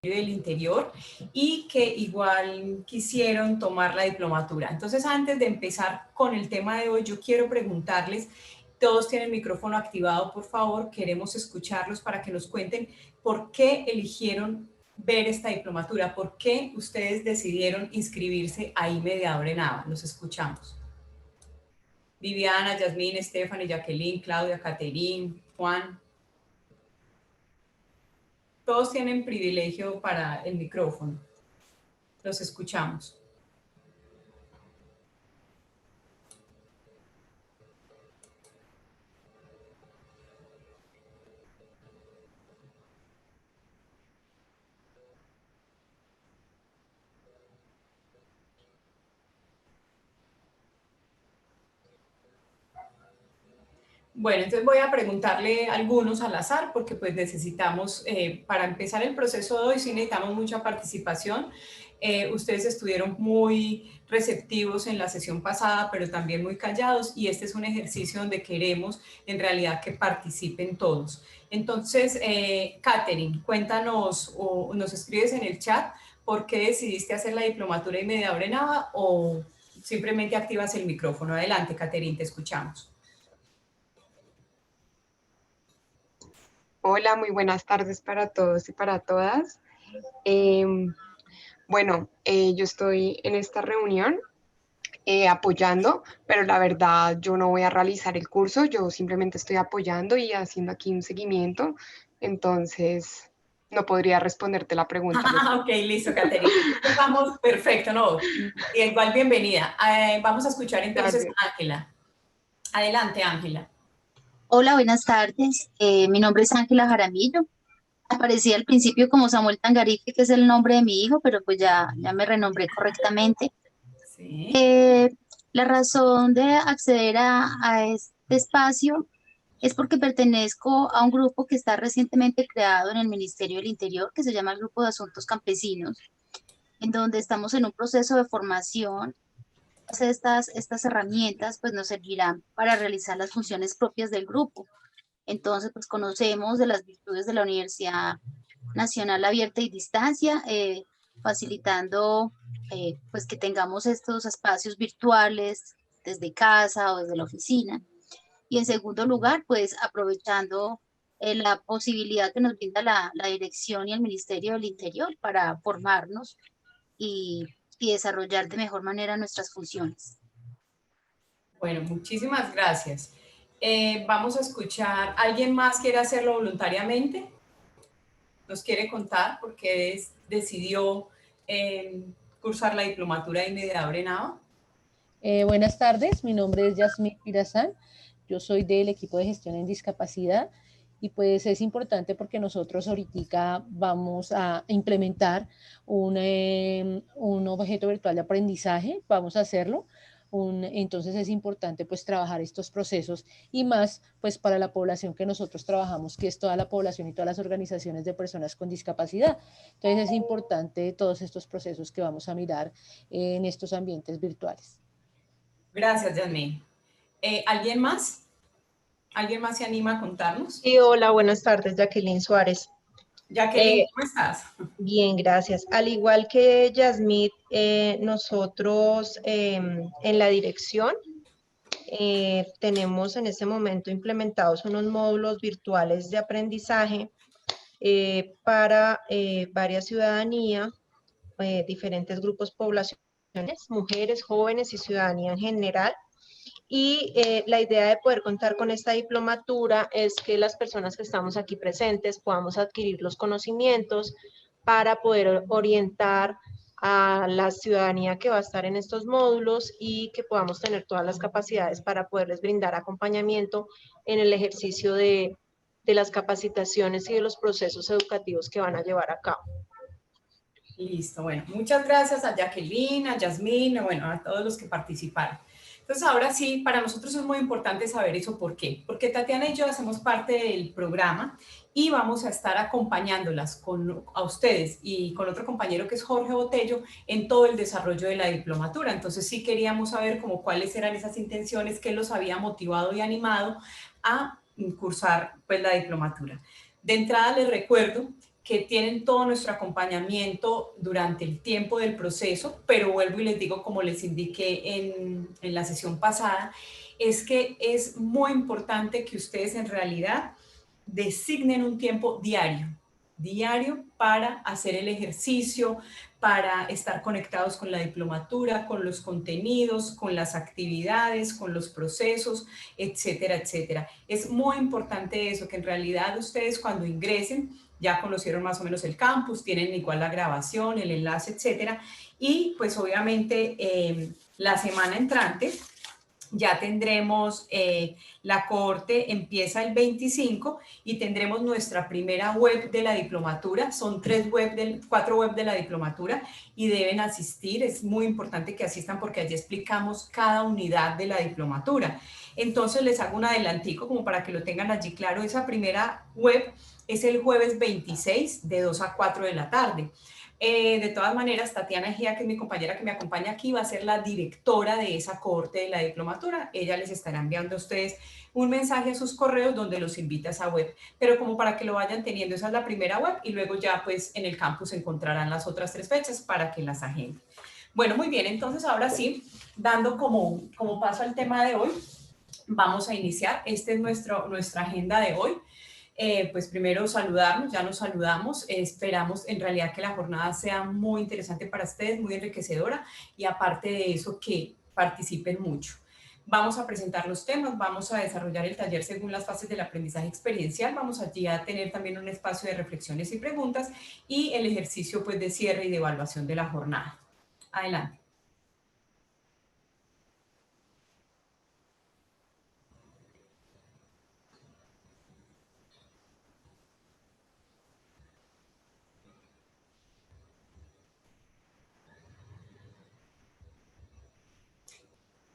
del Interior y que igual quisieron tomar la diplomatura. Entonces, antes de empezar con el tema de hoy, yo quiero preguntarles, todos tienen el micrófono activado, por favor, queremos escucharlos para que nos cuenten por qué eligieron ver esta diplomatura, por qué ustedes decidieron inscribirse a Mediador en ABA. Los escuchamos. Viviana, Yasmín, Stephanie, Jacqueline, Claudia, Caterín, Juan. Todos tienen privilegio para el micrófono. Los escuchamos. Bueno, entonces voy a preguntarle a algunos al azar porque pues necesitamos, para empezar el proceso de hoy, sí necesitamos mucha participación. Ustedes estuvieron muy receptivos en la sesión pasada, pero también muy callados, y este es un ejercicio donde queremos en realidad que participen todos. Entonces, Catherine, cuéntanos o nos escribes en el chat por qué decidiste hacer la diplomatura y mediador en ABA o simplemente activas el micrófono. Adelante, Catherine, te escuchamos. Hola, muy buenas tardes para todos y para todas. Yo estoy en esta reunión apoyando, pero la verdad yo no voy a realizar el curso, yo simplemente estoy apoyando y haciendo aquí un seguimiento, entonces no podría responderte la pregunta. Ok, listo, Caterina. Vamos, perfecto, no, igual bienvenida. Vamos a escuchar entonces a Ángela. Adelante, Ángela. Hola, buenas tardes. Mi nombre es Ángela Jaramillo. Aparecía al principio como Samuel Tangarife, que es el nombre de mi hijo, pero pues ya me renombré correctamente. Sí. La razón de acceder a este espacio es porque pertenezco a un grupo que está recientemente creado en el Ministerio del Interior, que se llama el Grupo de Asuntos Campesinos, en donde estamos en un proceso de formación. Estas herramientas pues nos servirán para realizar las funciones propias del grupo. Entonces, pues conocemos de las virtudes de la Universidad Nacional Abierta y Distancia, facilitando pues que tengamos estos espacios virtuales desde casa o desde la oficina. Y en segundo lugar, pues aprovechando la posibilidad que nos brinda la dirección y el Ministerio del Interior para formarnos y desarrollar de mejor manera nuestras funciones. Bueno, muchísimas gracias. Vamos a escuchar, ¿alguien más quiere hacerlo voluntariamente? ¿Nos quiere contar por qué decidió cursar la diplomatura de mediador en ABA? Buenas tardes, mi nombre es Yasmín Pirazán, yo soy del equipo de gestión en discapacidad y pues es importante porque nosotros ahorita vamos a implementar un objeto virtual de aprendizaje, vamos a hacerlo. Entonces es importante pues trabajar estos procesos y más pues para la población que nosotros trabajamos, que es toda la población y todas las organizaciones de personas con discapacidad. Entonces es importante todos estos procesos que vamos a mirar en estos ambientes virtuales. Gracias, Yasmín. ¿Alguien más? ¿Alguien más se anima a contarnos? Sí, hola, buenas tardes, Jacqueline Suárez. Jacqueline, ¿cómo estás? Bien, gracias. Al igual que Yasmín, nosotros en la dirección tenemos en este momento implementados unos módulos virtuales de aprendizaje para varias ciudadanía, diferentes grupos poblacionales, mujeres, jóvenes y ciudadanía en general. Y la idea de poder contar con esta diplomatura es que las personas que estamos aquí presentes podamos adquirir los conocimientos para poder orientar a la ciudadanía que va a estar en estos módulos y que podamos tener todas las capacidades para poderles brindar acompañamiento en el ejercicio de las capacitaciones y de los procesos educativos que van a llevar a cabo. Listo, bueno, muchas gracias a Jacqueline, a Yasmín, bueno, a todos los que participaron. Entonces, ahora sí, para nosotros es muy importante saber eso. ¿Por qué? Porque Tatiana y yo hacemos parte del programa y vamos a estar acompañándolas a ustedes y con otro compañero que es Jorge Botello en todo el desarrollo de la diplomatura. Entonces, sí queríamos saber como cuáles eran esas intenciones que los había motivado y animado a cursar pues la diplomatura. De entrada, les recuerdo que tienen todo nuestro acompañamiento durante el tiempo del proceso, pero vuelvo y les digo, como les indiqué en la sesión pasada, es que es muy importante que ustedes en realidad designen un tiempo diario para hacer el ejercicio, para estar conectados con la diplomatura, con los contenidos, con las actividades, con los procesos, etcétera, etcétera. Es muy importante eso, que en realidad ustedes cuando ingresen ya conocieron más o menos el campus, tienen igual la grabación, el enlace, etcétera. Y pues obviamente la semana entrante ya tendremos, la cohorte empieza el 25 y tendremos nuestra primera web de la diplomatura. Son 4 web de la diplomatura y deben asistir. Es muy importante que asistan porque allí explicamos cada unidad de la diplomatura. Entonces les hago un adelantico como para que lo tengan allí claro. Esa primera web es el jueves 26 de 2 a 4 de la tarde. De todas maneras, Tatiana Ejía, que es mi compañera que me acompaña aquí, va a ser la directora de esa cohorte de la diplomatura. Ella les estará enviando a ustedes un mensaje a sus correos donde los invita a esa web. Pero como para que lo vayan teniendo, esa es la primera web y luego ya pues en el campus encontrarán las otras 3 fechas para que las agenden. Bueno, muy bien, entonces ahora sí, dando como paso al tema de hoy, vamos a iniciar. Esta es nuestra agenda de hoy. Pues primero saludarnos, ya nos saludamos, esperamos en realidad que la jornada sea muy interesante para ustedes, muy enriquecedora y aparte de eso que participen mucho. Vamos a presentar los temas, vamos a desarrollar el taller según las fases del aprendizaje experiencial, vamos allí a tener también un espacio de reflexiones y preguntas y el ejercicio pues de cierre y de evaluación de la jornada. Adelante.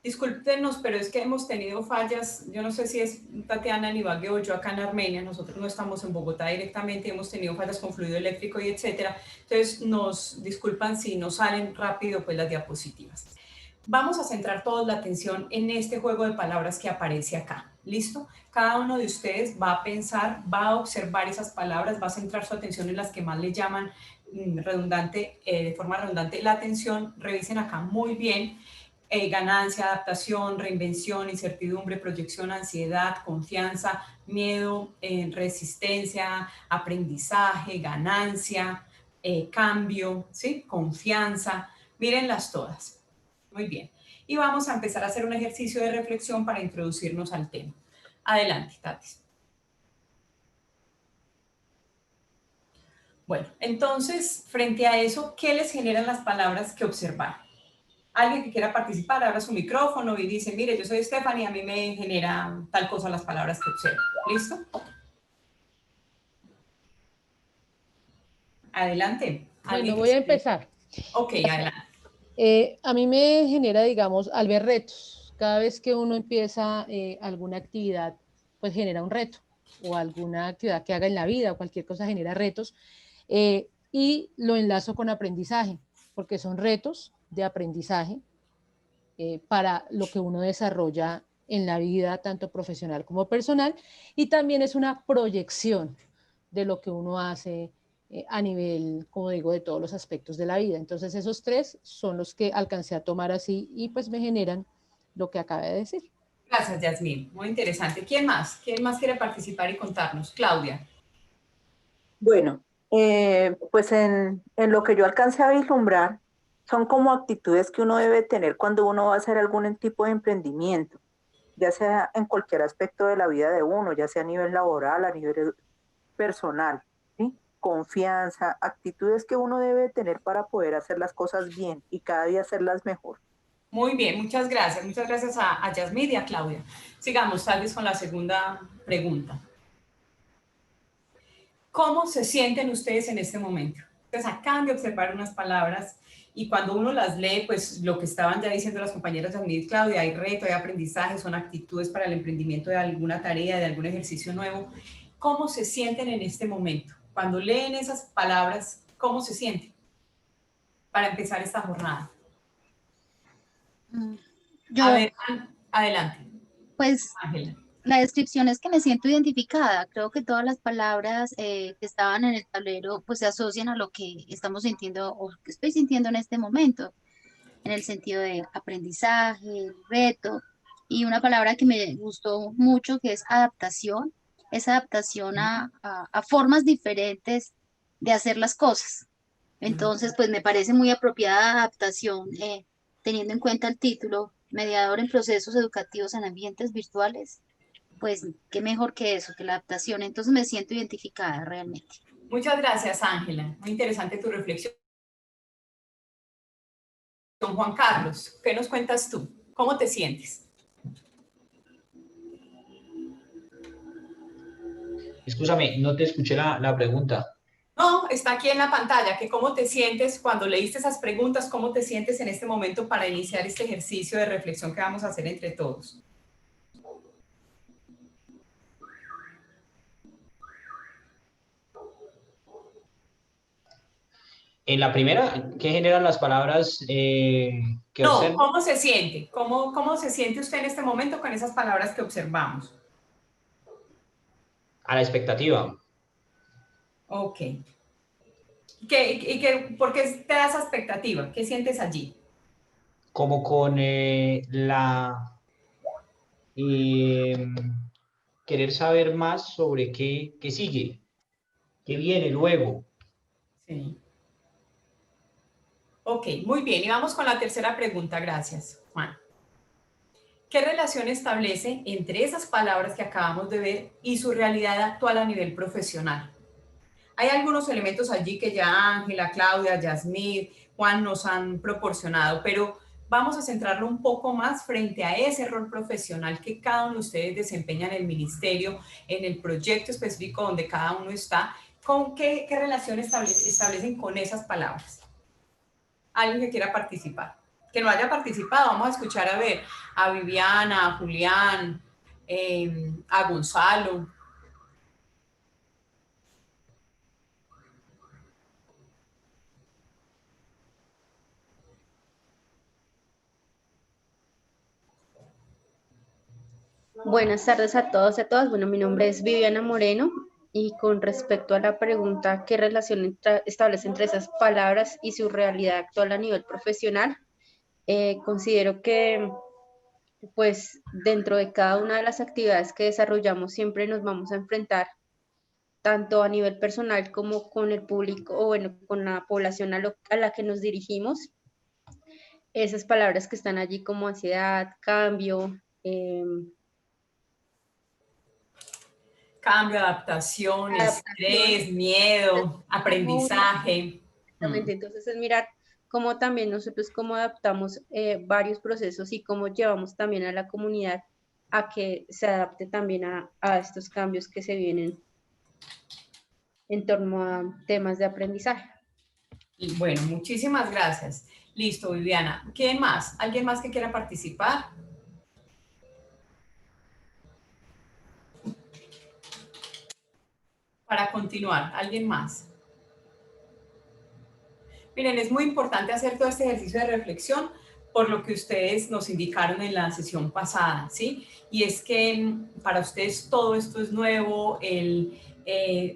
Discúlpenos, pero es que hemos tenido fallas, yo no sé si es Tatiana en Ibagué o yo acá en Armenia, nosotros no estamos en Bogotá directamente, hemos tenido fallas con fluido eléctrico y etcétera, entonces nos disculpan si no salen rápido pues las diapositivas. Vamos a centrar toda la atención en este juego de palabras que aparece acá, ¿listo? Cada uno de ustedes va a pensar, va a observar esas palabras, va a centrar su atención en las que más le llaman de forma redundante la atención, revisen acá muy bien. Ganancia, adaptación, reinvención, incertidumbre, proyección, ansiedad, confianza, miedo, resistencia, aprendizaje, ganancia, cambio, ¿sí? Confianza. Mírenlas todas. Muy bien. Y vamos a empezar a hacer un ejercicio de reflexión para introducirnos al tema. Adelante, Tati. Bueno, entonces, frente a eso, ¿qué les generan las palabras que observaron? Alguien que quiera participar, abra su micrófono y dice, mire, yo soy Stephanie, a mí me genera tal cosa las palabras que observo. ¿Listo? Adelante. Bueno, voy a empezar. Ok, adelante. A mí me genera, digamos, al ver retos. Cada vez que uno empieza alguna actividad, pues genera un reto. O alguna actividad que haga en la vida o cualquier cosa genera retos. Y lo enlazo con aprendizaje, porque son retos de aprendizaje para lo que uno desarrolla en la vida, tanto profesional como personal, y también es una proyección de lo que uno hace a nivel, como digo, de todos los aspectos de la vida. Entonces esos 3 son los que alcancé a tomar así y pues me generan lo que acabé de decir. Gracias, Yasmín. Muy interesante. ¿Quién más? ¿Quién más quiere participar y contarnos? Claudia. Bueno, pues en lo que yo alcancé a vislumbrar, son como actitudes que uno debe tener cuando uno va a hacer algún tipo de emprendimiento, ya sea en cualquier aspecto de la vida de uno, ya sea a nivel laboral, a nivel personal, ¿sí? Confianza, actitudes que uno debe tener para poder hacer las cosas bien y cada día hacerlas mejor. Muy bien, muchas gracias. Muchas gracias a Yasmín y a Claudia. Sigamos tal vez con la segunda pregunta. ¿Cómo se sienten ustedes en este momento? Entonces, acaban de observar unas palabras y cuando uno las lee, pues lo que estaban ya diciendo las compañeras de y Claudia, hay reto, hay aprendizaje, son actitudes para el emprendimiento de alguna tarea, de algún ejercicio nuevo. ¿Cómo se sienten en este momento? Cuando leen esas palabras, ¿cómo se sienten para empezar esta jornada? Yo, A ver, adelante. pues, Ángela. La descripción es que me siento identificada. Creo que todas las palabras que estaban en el tablero pues se asocian a lo que estamos sintiendo o que estoy sintiendo en este momento, en el sentido de aprendizaje, reto, y una palabra que me gustó mucho que es adaptación, es adaptación a formas diferentes de hacer las cosas. Entonces, pues me parece muy apropiada adaptación, teniendo en cuenta el título, mediador en procesos educativos en ambientes virtuales, pues qué mejor que eso, que la adaptación. Entonces me siento identificada realmente. Muchas gracias, Ángela. Muy interesante tu reflexión. Juan Carlos, ¿qué nos cuentas tú? ¿Cómo te sientes? Escúchame, no te escuché la pregunta. No, está aquí en la pantalla, que cómo te sientes cuando leíste esas preguntas, cómo te sientes en este momento para iniciar este ejercicio de reflexión que vamos a hacer entre todos. En la primera, ¿qué generan las palabras que No, observo? ¿cómo se siente? ¿Cómo se siente usted en este momento con esas palabras que observamos? A la expectativa. Ok. ¿Por qué te da esa expectativa? ¿Qué sientes allí? Como con eh, querer saber más sobre qué sigue, qué viene luego. Sí. Ok, muy bien. Y vamos con la tercera pregunta. Gracias, Juan. ¿Qué relación establece entre esas palabras que acabamos de ver y su realidad actual a nivel profesional? Hay algunos elementos allí que ya Ángela, Claudia, Yasmín, Juan nos han proporcionado, pero vamos a centrarlo un poco más frente a ese rol profesional que cada uno de ustedes desempeña en el ministerio, en el proyecto específico donde cada uno está. ¿Con qué relación establecen con esas palabras? Alguien que quiera participar. Que no haya participado, vamos a escuchar a ver a Viviana, a Julián, a Gonzalo. Buenas tardes a todos y a todas. Bueno, mi nombre es Viviana Moreno y con respecto a la pregunta, ¿qué relación establece entre esas palabras y su realidad actual a nivel profesional? Considero que pues dentro de cada una de las actividades que desarrollamos siempre nos vamos a enfrentar tanto a nivel personal como con el público o bueno, con la población a la que nos dirigimos. Esas palabras que están allí como ansiedad, cambio, Cambio, adaptación, estrés, miedo, aprendizaje. Exactamente, entonces es mirar cómo también nosotros cómo adaptamos varios procesos y cómo llevamos también a la comunidad a que se adapte también a estos cambios que se vienen en torno a temas de aprendizaje. Y bueno, muchísimas gracias. Listo, Viviana. ¿Quién más? ¿Alguien más que quiera participar? Para continuar, ¿alguien más? Miren, es muy importante hacer todo este ejercicio de reflexión por lo que ustedes nos indicaron en la sesión pasada, ¿sí? Y es que para ustedes todo esto es nuevo, el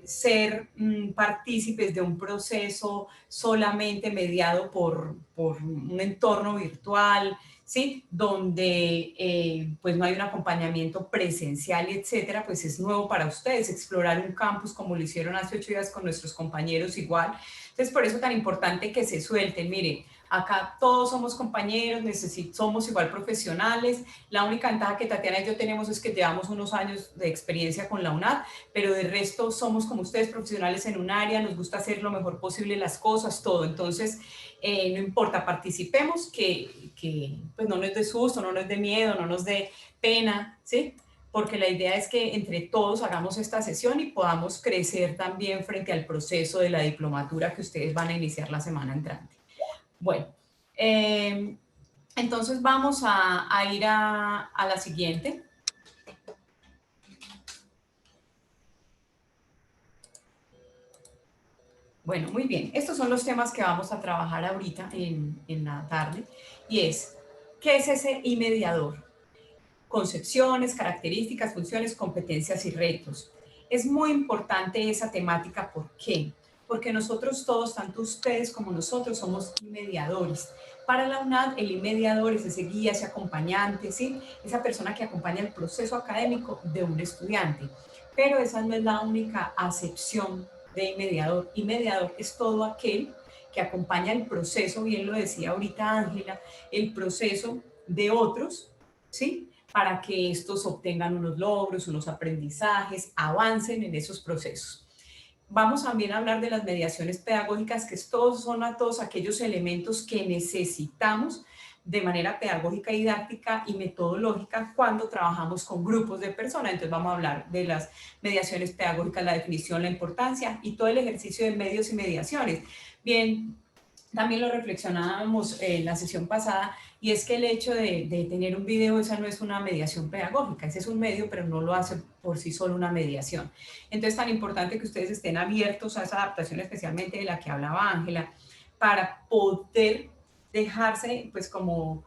ser partícipes de un proceso solamente mediado por un entorno virtual, ¿sí? Donde pues no hay un acompañamiento presencial, etcétera, pues es nuevo para ustedes explorar un campus como lo hicieron hace 8 días con nuestros compañeros igual. Entonces, por eso es tan importante que se suelten. Miren, acá todos somos compañeros, somos igual profesionales. La única ventaja que Tatiana y yo tenemos es que llevamos unos años de experiencia con la UNAD, pero de resto somos como ustedes profesionales en un área, nos gusta hacer lo mejor posible las cosas, todo. Entonces, no importa, participemos, que pues no nos dé susto, no nos dé miedo, no nos dé pena, ¿sí? Porque la idea es que entre todos hagamos esta sesión y podamos crecer también frente al proceso de la diplomatura que ustedes van a iniciar la semana entrante. Bueno, entonces vamos a ir a la siguiente. Bueno, muy bien. Estos son los temas que vamos a trabajar ahorita en la tarde. Y es, ¿qué es ese mediador? concepciones, características, funciones, competencias y retos. Es muy importante esa temática, ¿por qué? Porque nosotros todos, tanto ustedes como nosotros, somos mediadores. Para la UNAD, el mediador es ese guía, ese acompañante, ¿sí? Esa persona que acompaña el proceso académico de un estudiante. Pero esa no es la única acepción de mediador. Y mediador es todo aquel que acompaña el proceso, bien lo decía ahorita Ángela, el proceso de otros, ¿sí? Para que estos obtengan unos logros, unos aprendizajes, avancen en esos procesos. Vamos también a hablar de las mediaciones pedagógicas, que son a todos aquellos elementos que necesitamos de manera pedagógica, didáctica y metodológica cuando trabajamos con grupos de personas. Entonces vamos a hablar de las mediaciones pedagógicas, la definición, la importancia y todo el ejercicio de medios y mediaciones. Bien, también lo reflexionábamos en la sesión pasada, y es que el hecho de tener un video, esa no es una mediación pedagógica, ese es un medio, pero no lo hace por sí solo una mediación. Entonces, tan importante que ustedes estén abiertos a esa adaptación, especialmente de la que hablaba Ángela, para poder dejarse, pues, como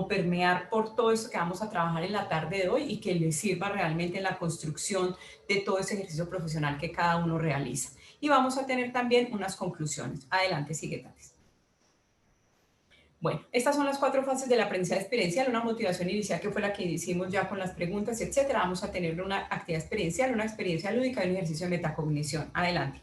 permear por todo esto que vamos a trabajar en la tarde de hoy y que les sirva realmente en la construcción de todo ese ejercicio profesional que cada uno realiza. Y vamos a tener también unas conclusiones. Adelante, sigue, Tatis. Bueno, estas son las 4 fases del aprendizaje experiencial, una motivación inicial que fue la que hicimos ya con las preguntas, etcétera. Vamos a tener una actividad experiencial, una experiencia lúdica y un ejercicio de metacognición. Adelante.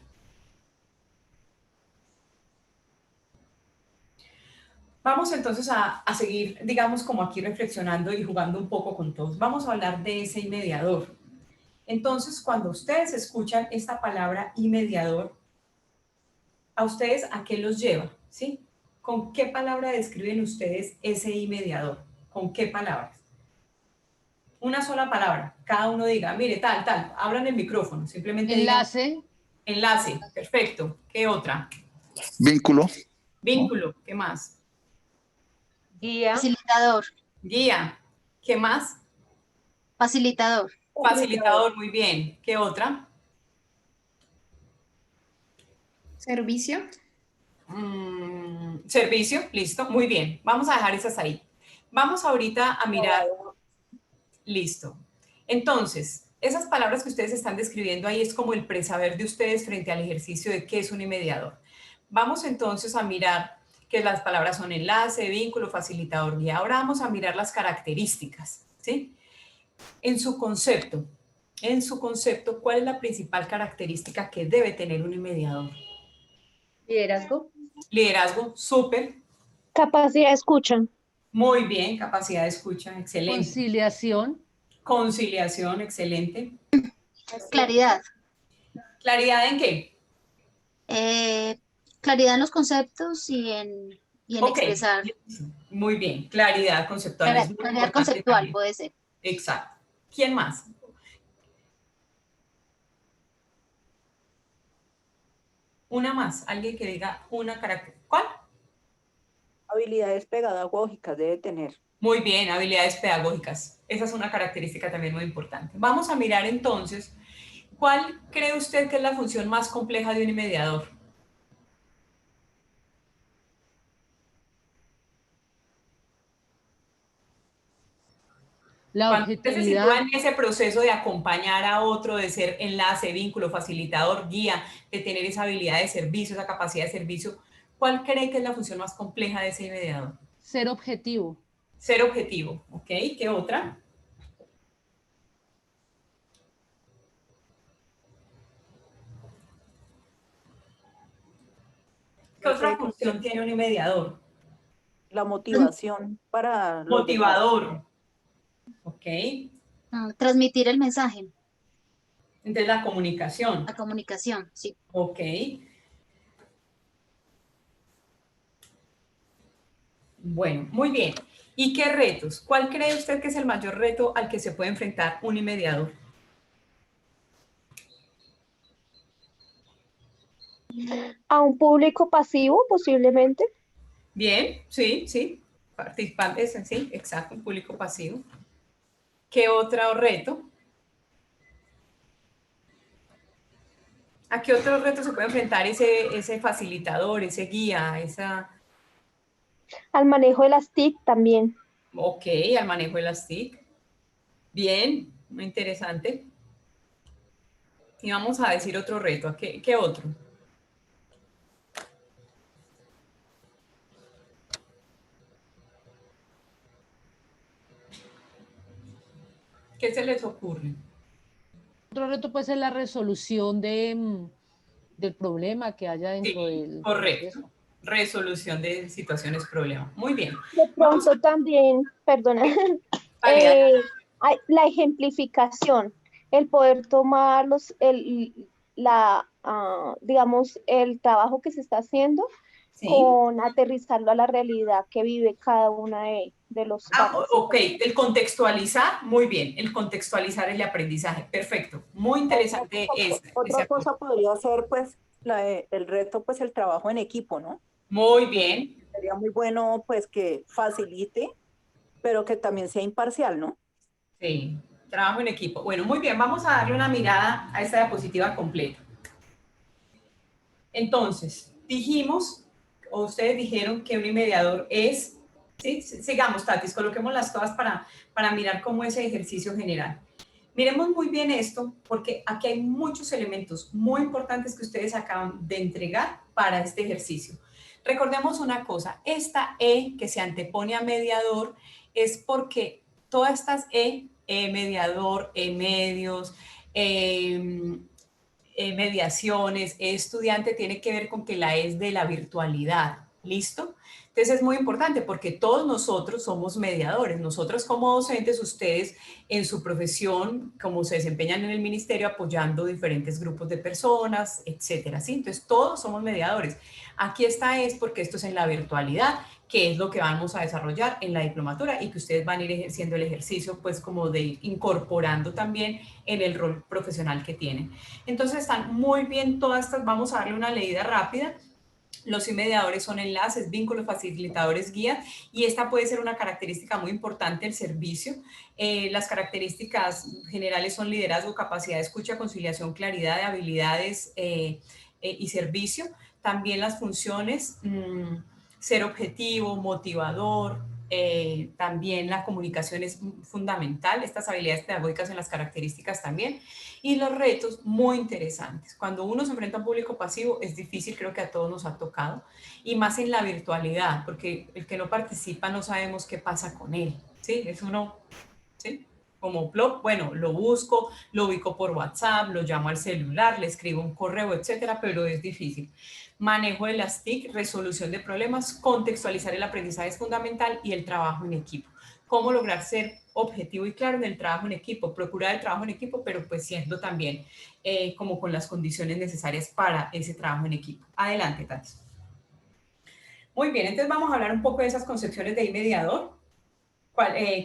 Vamos entonces a seguir, digamos, como aquí reflexionando y jugando un poco con todos. Vamos a hablar de ese mediador. Entonces, cuando ustedes escuchan esta palabra y mediador, ¿a ustedes a qué los lleva? ¿Sí? ¿Con qué palabra describen ustedes ese mediador? ¿Con qué palabras? Una sola palabra. Cada uno diga, mire, tal, tal. Abran el micrófono. Simplemente Enlace. Digan, enlace. Perfecto. ¿Qué otra? Vínculo. Vínculo. ¿Qué más? Guía. Facilitador. Guía. ¿Qué más? Facilitador. Facilitador. Muy bien. ¿Qué otra? Servicio. Servicio, listo, muy bien. Vamos a dejar esas ahí. Vamos ahorita a mirar. Listo. Entonces, esas palabras que ustedes están describiendo ahí es como el presaber de ustedes frente al ejercicio de qué es un mediador. Vamos entonces a mirar que las palabras son enlace, vínculo, facilitador, guía. Ahora vamos a mirar las características, ¿sí? En su concepto, ¿cuál es la principal característica que debe tener un mediador? Liderazgo. Liderazgo, súper. Capacidad de escucha. Muy bien, capacidad de escucha, excelente. Conciliación. Conciliación, excelente. Claridad. ¿Claridad en qué? Claridad en los conceptos y en expresar. Muy bien, claridad conceptual. Es muy Claridad conceptual también. puede ser. Exacto. ¿Quién más? Una más, alguien que diga una característica. ¿Cuál? Habilidades pedagógicas debe tener. Muy bien, habilidades pedagógicas. Esa es una característica también muy importante. Vamos a mirar entonces, ¿cuál cree usted que es la función más compleja de un mediador? La Cuando usted se objetividad. sitúa en ese proceso de acompañar a otro, de ser enlace, vínculo, facilitador, guía, de tener esa habilidad de servicio, esa capacidad de servicio, ¿cuál cree que es la función más compleja de ese mediador? Ser objetivo. Ser objetivo, ¿ok? ¿Qué otra? ¿Qué otra función tiene un mediador? La motivación para los Motivador. Ok. Transmitir el mensaje. Entonces la comunicación. La comunicación, sí. Ok. Bueno, muy bien. ¿Y qué retos? ¿Cuál cree usted que es el mayor reto al que se puede enfrentar un mediador? A un público pasivo, posiblemente. Bien, sí, sí. Participantes, sí, exacto, un público pasivo. ¿Qué otro reto? ¿A qué otro reto se puede enfrentar ese facilitador, ese guía, esa... Al manejo de las TIC también. Ok, al manejo de las TIC. Bien, muy interesante. Y vamos a decir otro reto. ¿Qué otro? ¿Qué se les ocurre? Otro reto puede ser la resolución del problema que haya dentro Sí, del correcto. proceso. Resolución de situaciones problema. Muy bien. De pronto también, perdona, Vale, la ejemplificación, el poder tomar digamos, el trabajo que se está haciendo sí. con aterrizarlo a la realidad que vive cada una de los Ok, participantes. el contextualizar, muy bien. El contextualizar el aprendizaje. Perfecto. Muy interesante ese Otra aporte. cosa podría ser, pues, el reto, pues, el trabajo en equipo, ¿no? Muy bien. Sería muy bueno, pues, que facilite, pero que también sea imparcial, ¿no? Sí, trabajo en equipo. Bueno, muy bien. Vamos a darle una mirada a esta diapositiva completa. Entonces, dijimos, o ustedes dijeron que un mediador es, ¿sí? Sigamos, Tatis, coloquémoslas todas para mirar cómo es el ejercicio general. Miremos muy bien esto, porque aquí hay muchos elementos muy importantes que ustedes acaban de entregar para este ejercicio. Recordemos una cosa, esta E que se antepone a mediador es porque todas estas mediador, medios, mediaciones, estudiante, tiene que ver con que la es de la virtualidad, ¿listo? Entonces es muy importante porque todos nosotros somos mediadores, nosotros como docentes, ustedes en su profesión, como se desempeñan en el ministerio, apoyando diferentes grupos de personas, etcétera, ¿sí? Entonces todos somos mediadores. Aquí está es porque esto es en la virtualidad, que es lo que vamos a desarrollar en la diplomatura y que ustedes van a ir ejerciendo el ejercicio, pues como de ir incorporando también en el rol profesional que tienen. Entonces están muy bien todas estas, vamos a darle una leída rápida. Los mediadores son enlaces, vínculos, facilitadores, guías, y esta puede ser una característica muy importante del servicio. Las características generales son liderazgo, capacidad de escucha, conciliación, claridad de habilidades y servicio. También las funciones, ser objetivo, motivador, también la comunicación es fundamental, estas habilidades pedagógicas en las características también. Y los retos muy interesantes. Cuando uno se enfrenta a un público pasivo es difícil, creo que a todos nos ha tocado, y más en la virtualidad, porque el que no participa no sabemos qué pasa con él, ¿sí? Es uno, ¿sí? Como blog, bueno, lo busco, lo ubico por WhatsApp, lo llamo al celular, le escribo un correo, etcétera, pero es difícil. Manejo de las TIC, resolución de problemas, contextualizar el aprendizaje es fundamental y el trabajo en equipo. Cómo lograr ser objetivo y claro en el trabajo en equipo, procurar el trabajo en equipo, pero pues siendo también como con las condiciones necesarias para ese trabajo en equipo. Adelante, Tati. Muy bien, entonces vamos a hablar un poco de esas concepciones de mediador,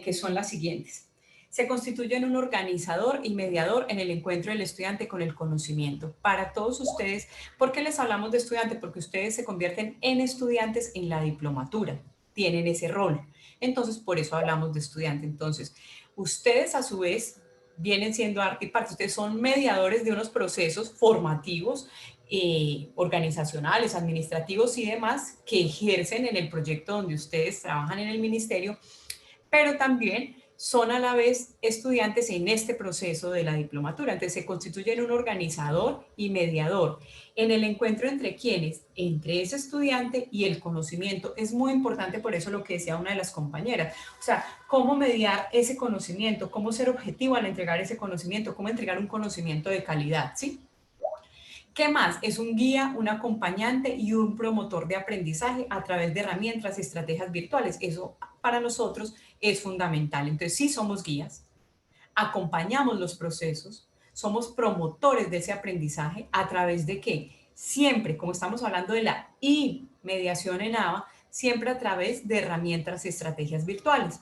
que son las siguientes. Se constituye en un organizador y mediador en el encuentro del estudiante con el conocimiento. Para todos ustedes, ¿por qué les hablamos de estudiante? Porque ustedes se convierten en estudiantes en la diplomatura, tienen ese rol. Entonces, por eso hablamos de estudiante. Entonces, ustedes a su vez vienen siendo arte y parte, ustedes son mediadores de unos procesos formativos, organizacionales, administrativos y demás que ejercen en el proyecto donde ustedes trabajan en el ministerio, pero también son a la vez estudiantes en este proceso de la diplomatura. Entonces se constituyen un organizador y mediador en el encuentro entre quienes, entre ese estudiante y el conocimiento. Es muy importante por eso lo que decía una de las compañeras. O sea, cómo mediar ese conocimiento, cómo ser objetivo al entregar ese conocimiento, cómo entregar un conocimiento de calidad, ¿sí? ¿Qué más? Es un guía, un acompañante y un promotor de aprendizaje a través de herramientas y estrategias virtuales. Eso para nosotros es fundamental. Entonces, sí somos guías, acompañamos los procesos, somos promotores de ese aprendizaje a través de qué? Siempre, como estamos hablando de la mediación en ABA, siempre a través de herramientas y estrategias virtuales.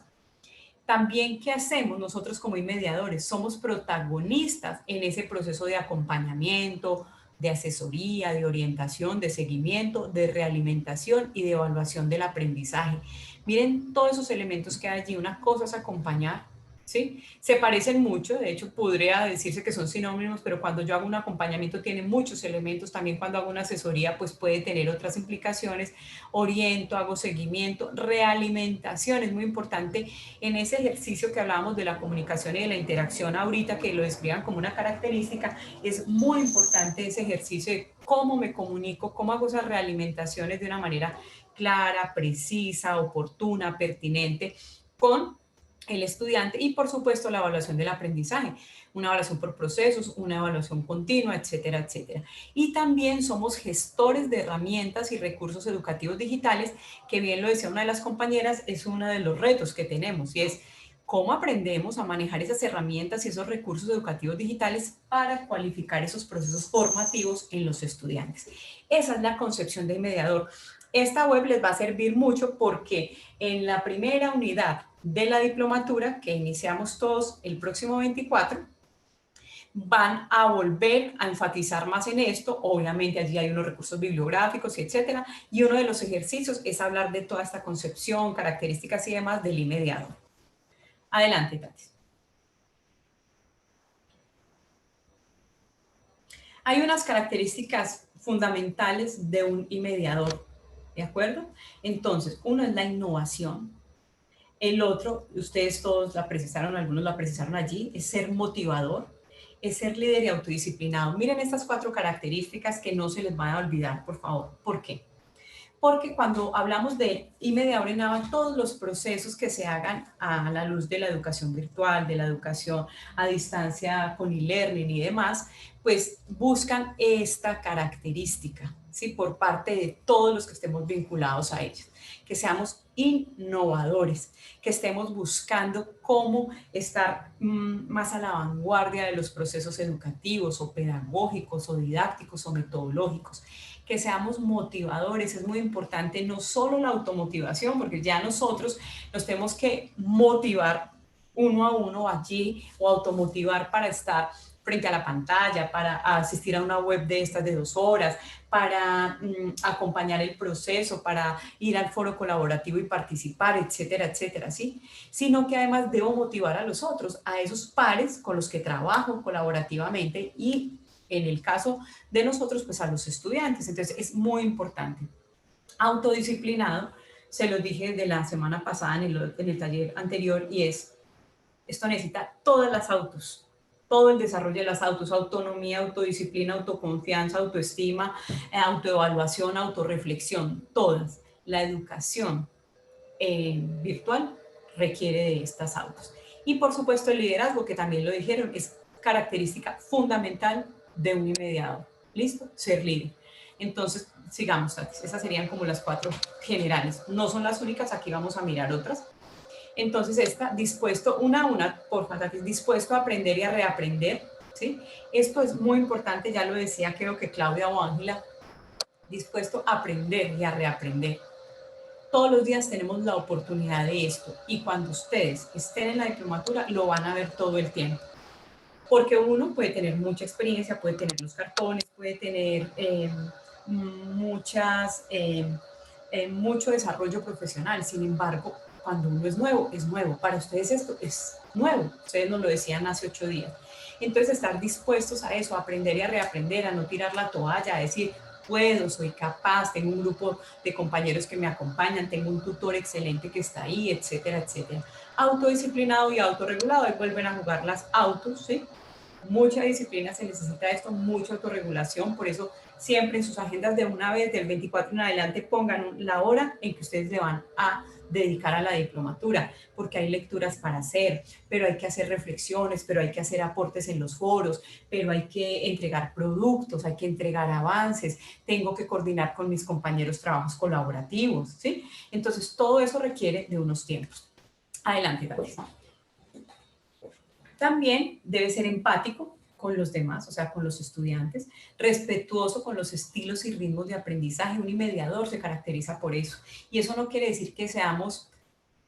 También, ¿qué hacemos nosotros como mediadores? Somos protagonistas en ese proceso de acompañamiento, de asesoría, de orientación, de seguimiento, de realimentación y de evaluación del aprendizaje. Miren todos esos elementos que hay allí. Una cosa es acompañar, ¿sí? Se parecen mucho, de hecho podría decirse que son sinónimos, pero cuando yo hago un acompañamiento tiene muchos elementos, también cuando hago una asesoría pues puede tener otras implicaciones, oriento, hago seguimiento, realimentación, es muy importante en ese ejercicio que hablábamos de la comunicación y de la interacción ahorita, que lo describan como una característica, es muy importante ese ejercicio de cómo me comunico, cómo hago esas realimentaciones de una manera clara, precisa, oportuna, pertinente, con el estudiante y por supuesto la evaluación del aprendizaje, una evaluación por procesos, una evaluación continua, etcétera, etcétera. Y también somos gestores de herramientas y recursos educativos digitales, que bien lo decía una de las compañeras, es uno de los retos que tenemos y es cómo aprendemos a manejar esas herramientas y esos recursos educativos digitales para cualificar esos procesos formativos en los estudiantes. Esa es la concepción del mediador. Esta web les va a servir mucho porque en la primera unidad de la diplomatura, que iniciamos todos el próximo 24, van a volver a enfatizar más en esto. Obviamente allí hay unos recursos bibliográficos y etcétera, y uno de los ejercicios es hablar de toda esta concepción, características y demás del mediador. Adelante, Tati. Hay unas características fundamentales de un mediador, ¿de acuerdo? Entonces, uno es la innovación. El otro, ustedes todos la precisaron, algunos la precisaron allí, es ser motivador, es ser líder y autodisciplinado. Miren estas 4 características que no se les van a olvidar, por favor. ¿Por qué? Porque cuando hablamos de mediador en ABA, todos los procesos que se hagan a la luz de la educación virtual, de la educación a distancia con e-learning y demás, pues buscan esta característica, ¿sí? Por parte de todos los que estemos vinculados a ellos, que seamos innovadores, que estemos buscando cómo estar más a la vanguardia de los procesos educativos o pedagógicos o didácticos o metodológicos, que seamos motivadores. Es muy importante no solo la automotivación, porque ya nosotros nos tenemos que motivar uno a uno allí o automotivar para estar frente a la pantalla, para asistir a una web de estas de 2 horas, para acompañar el proceso, para ir al foro colaborativo y participar, etcétera, etcétera, ¿sí? Sino que además debo motivar a los otros, a esos pares con los que trabajo colaborativamente y en el caso de nosotros, pues a los estudiantes. Entonces es muy importante. Autodisciplinado, se los dije de la semana pasada en el taller anterior, y esto necesita todas las autos, todo el desarrollo de las autos, autonomía, autodisciplina, autoconfianza, autoestima, autoevaluación, autorreflexión, todas. La educación virtual requiere de estas autos. Y por supuesto el liderazgo, que también lo dijeron, es característica fundamental de un mediador. ¿Listo? Ser líder. Entonces, sigamos, Tati. Esas serían como las 4 generales. No son las únicas, aquí vamos a mirar otras. Entonces, esta, dispuesto, porfa, Tati, dispuesto a aprender y a reaprender, ¿sí? Esto es muy importante, ya lo decía, creo que Claudia o Ángela, dispuesto a aprender y a reaprender. Todos los días tenemos la oportunidad de esto, y cuando ustedes estén en la diplomatura, lo van a ver todo el tiempo. Porque uno puede tener mucha experiencia, puede tener los cartones, puede tener mucho desarrollo profesional. Sin embargo, cuando uno es nuevo. Para ustedes esto es nuevo. Ustedes nos lo decían hace 8 días. Entonces, estar dispuestos a eso, a aprender y a reaprender, a no tirar la toalla, a decir, puedo, soy capaz, tengo un grupo de compañeros que me acompañan, tengo un tutor excelente que está ahí, etcétera, etcétera. Autodisciplinado y autorregulado, ahí vuelven a jugar las autos, ¿sí? Mucha disciplina se necesita esto, mucha autorregulación, por eso siempre en sus agendas de una vez, del 24 en adelante, pongan la hora en que ustedes le van a dedicar a la diplomatura, porque hay lecturas para hacer, pero hay que hacer reflexiones, pero hay que hacer aportes en los foros, pero hay que entregar productos, hay que entregar avances, tengo que coordinar con mis compañeros trabajos colaborativos, ¿sí? Entonces, todo eso requiere de unos tiempos. Adelante, Tati. También debe ser empático con los demás, o sea, con los estudiantes, respetuoso con los estilos y ritmos de aprendizaje. Un mediador se caracteriza por eso. Y eso no quiere decir que seamos,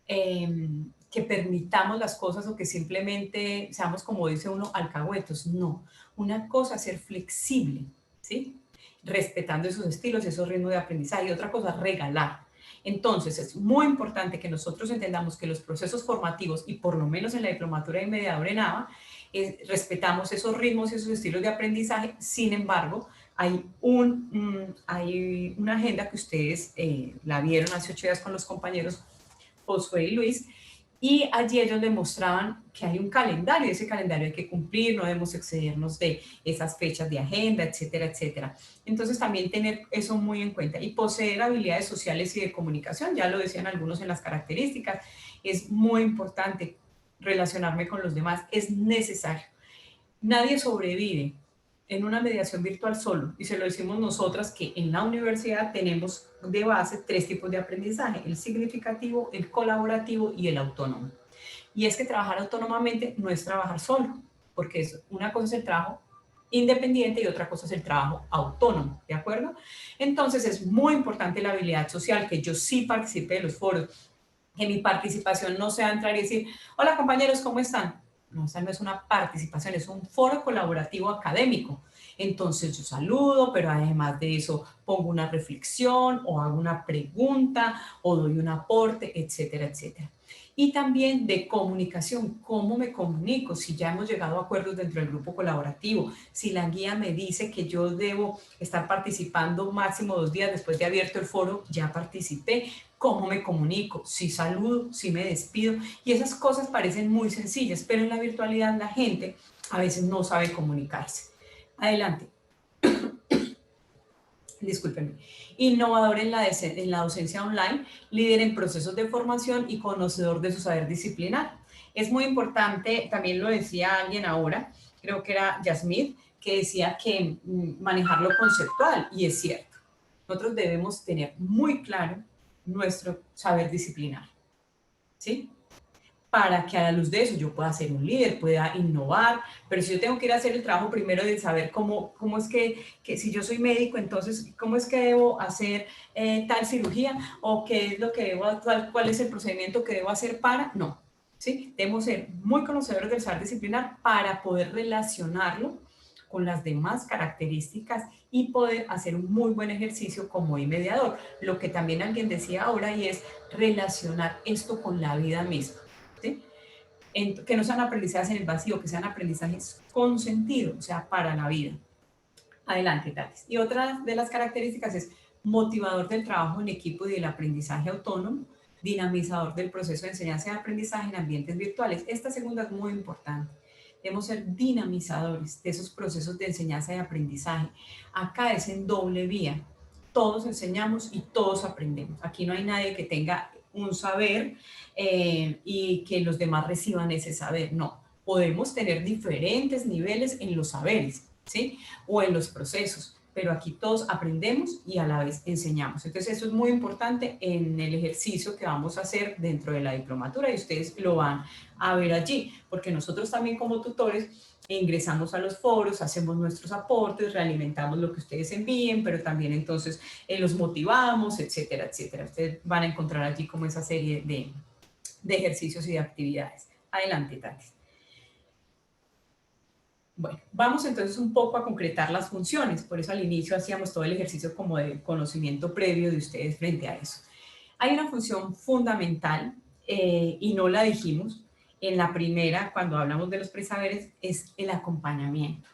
que permitamos las cosas o que simplemente seamos, como dice uno, alcahuetos. No, una cosa es ser flexible, ¿sí? Respetando esos estilos, esos ritmos de aprendizaje. Y otra cosa, regalar. Entonces, es muy importante que nosotros entendamos que los procesos formativos, y por lo menos en la diplomatura de mediador en ABA, respetamos esos ritmos y esos estilos de aprendizaje. Sin embargo, hay una agenda que ustedes la vieron hace 8 días con los compañeros Josué y Luis, y allí ellos demostraban que hay un calendario, y ese calendario hay que cumplir, no debemos excedernos de esas fechas de agenda, etcétera, etcétera. Entonces también tener eso muy en cuenta, y poseer habilidades sociales y de comunicación, ya lo decían algunos en las características, es muy importante relacionarme con los demás, es necesario. Nadie sobrevive en una mediación virtual solo, y se lo decimos nosotras que en la universidad tenemos de base 3 tipos de aprendizaje: el significativo, el colaborativo y el autónomo. Y es que trabajar autónomamente no es trabajar solo, porque una cosa es el trabajo independiente y otra cosa es el trabajo autónomo, ¿de acuerdo? Entonces es muy importante la habilidad social, que yo sí participé de los foros, que mi participación no sea entrar y decir, hola compañeros, ¿cómo están? No, esa no es una participación, es un foro colaborativo académico. Entonces yo saludo, pero además de eso pongo una reflexión o hago una pregunta o doy un aporte, etcétera, etcétera. Y también de comunicación, cómo me comunico, si ya hemos llegado a acuerdos dentro del grupo colaborativo, si la guía me dice que yo debo estar participando máximo 2 días después de abierto el foro, ya participé, cómo me comunico, si saludo, si me despido, y esas cosas parecen muy sencillas, pero en la virtualidad la gente a veces no sabe comunicarse. Adelante. Discúlpenme. Innovador en la docencia online, líder en procesos de formación y conocedor de su saber disciplinar. Es muy importante, también lo decía alguien ahora, creo que era Yasmith, que decía que manejar lo conceptual, y es cierto. Nosotros debemos tener muy claro nuestro saber disciplinar, ¿sí? Para que a la luz de eso yo pueda ser un líder, pueda innovar, pero si yo tengo que ir a hacer el trabajo primero de saber cómo es que si yo soy médico, entonces cómo es que debo hacer tal cirugía, o qué es lo que debo, cuál es el procedimiento que debo hacer para, no, ¿sí? Debemos ser muy conocedores del saber disciplinar para poder relacionarlo con las demás características y poder hacer un muy buen ejercicio como mediador. Lo que también alguien decía ahora, y es relacionar esto con la vida misma. ¿Sí? Que no sean aprendizajes en el vacío, que sean aprendizajes con sentido, o sea, para la vida. Adelante, Tatis. Y otra de las características es motivador del trabajo en equipo y del aprendizaje autónomo, dinamizador del proceso de enseñanza y aprendizaje en ambientes virtuales. Esta segunda es muy importante. Debemos ser dinamizadores de esos procesos de enseñanza y aprendizaje. Acá es en doble vía. Todos enseñamos y todos aprendemos. Aquí no hay nadie que tenga un saber y que los demás reciban ese saber. No, podemos tener diferentes niveles en los saberes, ¿sí? O en los procesos, pero aquí todos aprendemos y a la vez enseñamos. Entonces eso es muy importante en el ejercicio que vamos a hacer dentro de la diplomatura, y ustedes lo van a ver allí, porque nosotros también como tutores ingresamos a los foros, hacemos nuestros aportes, realimentamos lo que ustedes envíen, pero también entonces los motivamos, etcétera, etcétera. Ustedes van a encontrar allí como esa serie de ejercicios y de actividades. Adelante, Tati. Bueno, vamos entonces un poco a concretar las funciones, por eso al inicio hacíamos todo el ejercicio como de conocimiento previo de ustedes frente a eso. Hay una función fundamental y no la dijimos en la primera cuando hablamos de los presaberes, es el acompañamiento.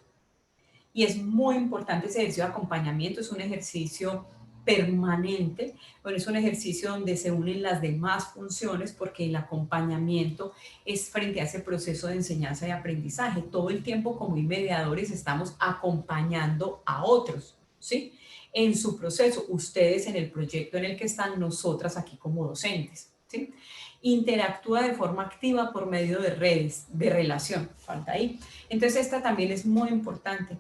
Y es muy importante ese ejercicio de acompañamiento, es un ejercicio permanente, bueno, es un ejercicio donde se unen las demás funciones, porque el acompañamiento es frente a ese proceso de enseñanza y aprendizaje. Todo el tiempo como mediadores estamos acompañando a otros, ¿sí? En su proceso, ustedes en el proyecto en el que están, nosotras aquí como docentes, ¿sí? Interactúa de forma activa por medio de redes de relación, falta ahí. Entonces esta también es muy importante.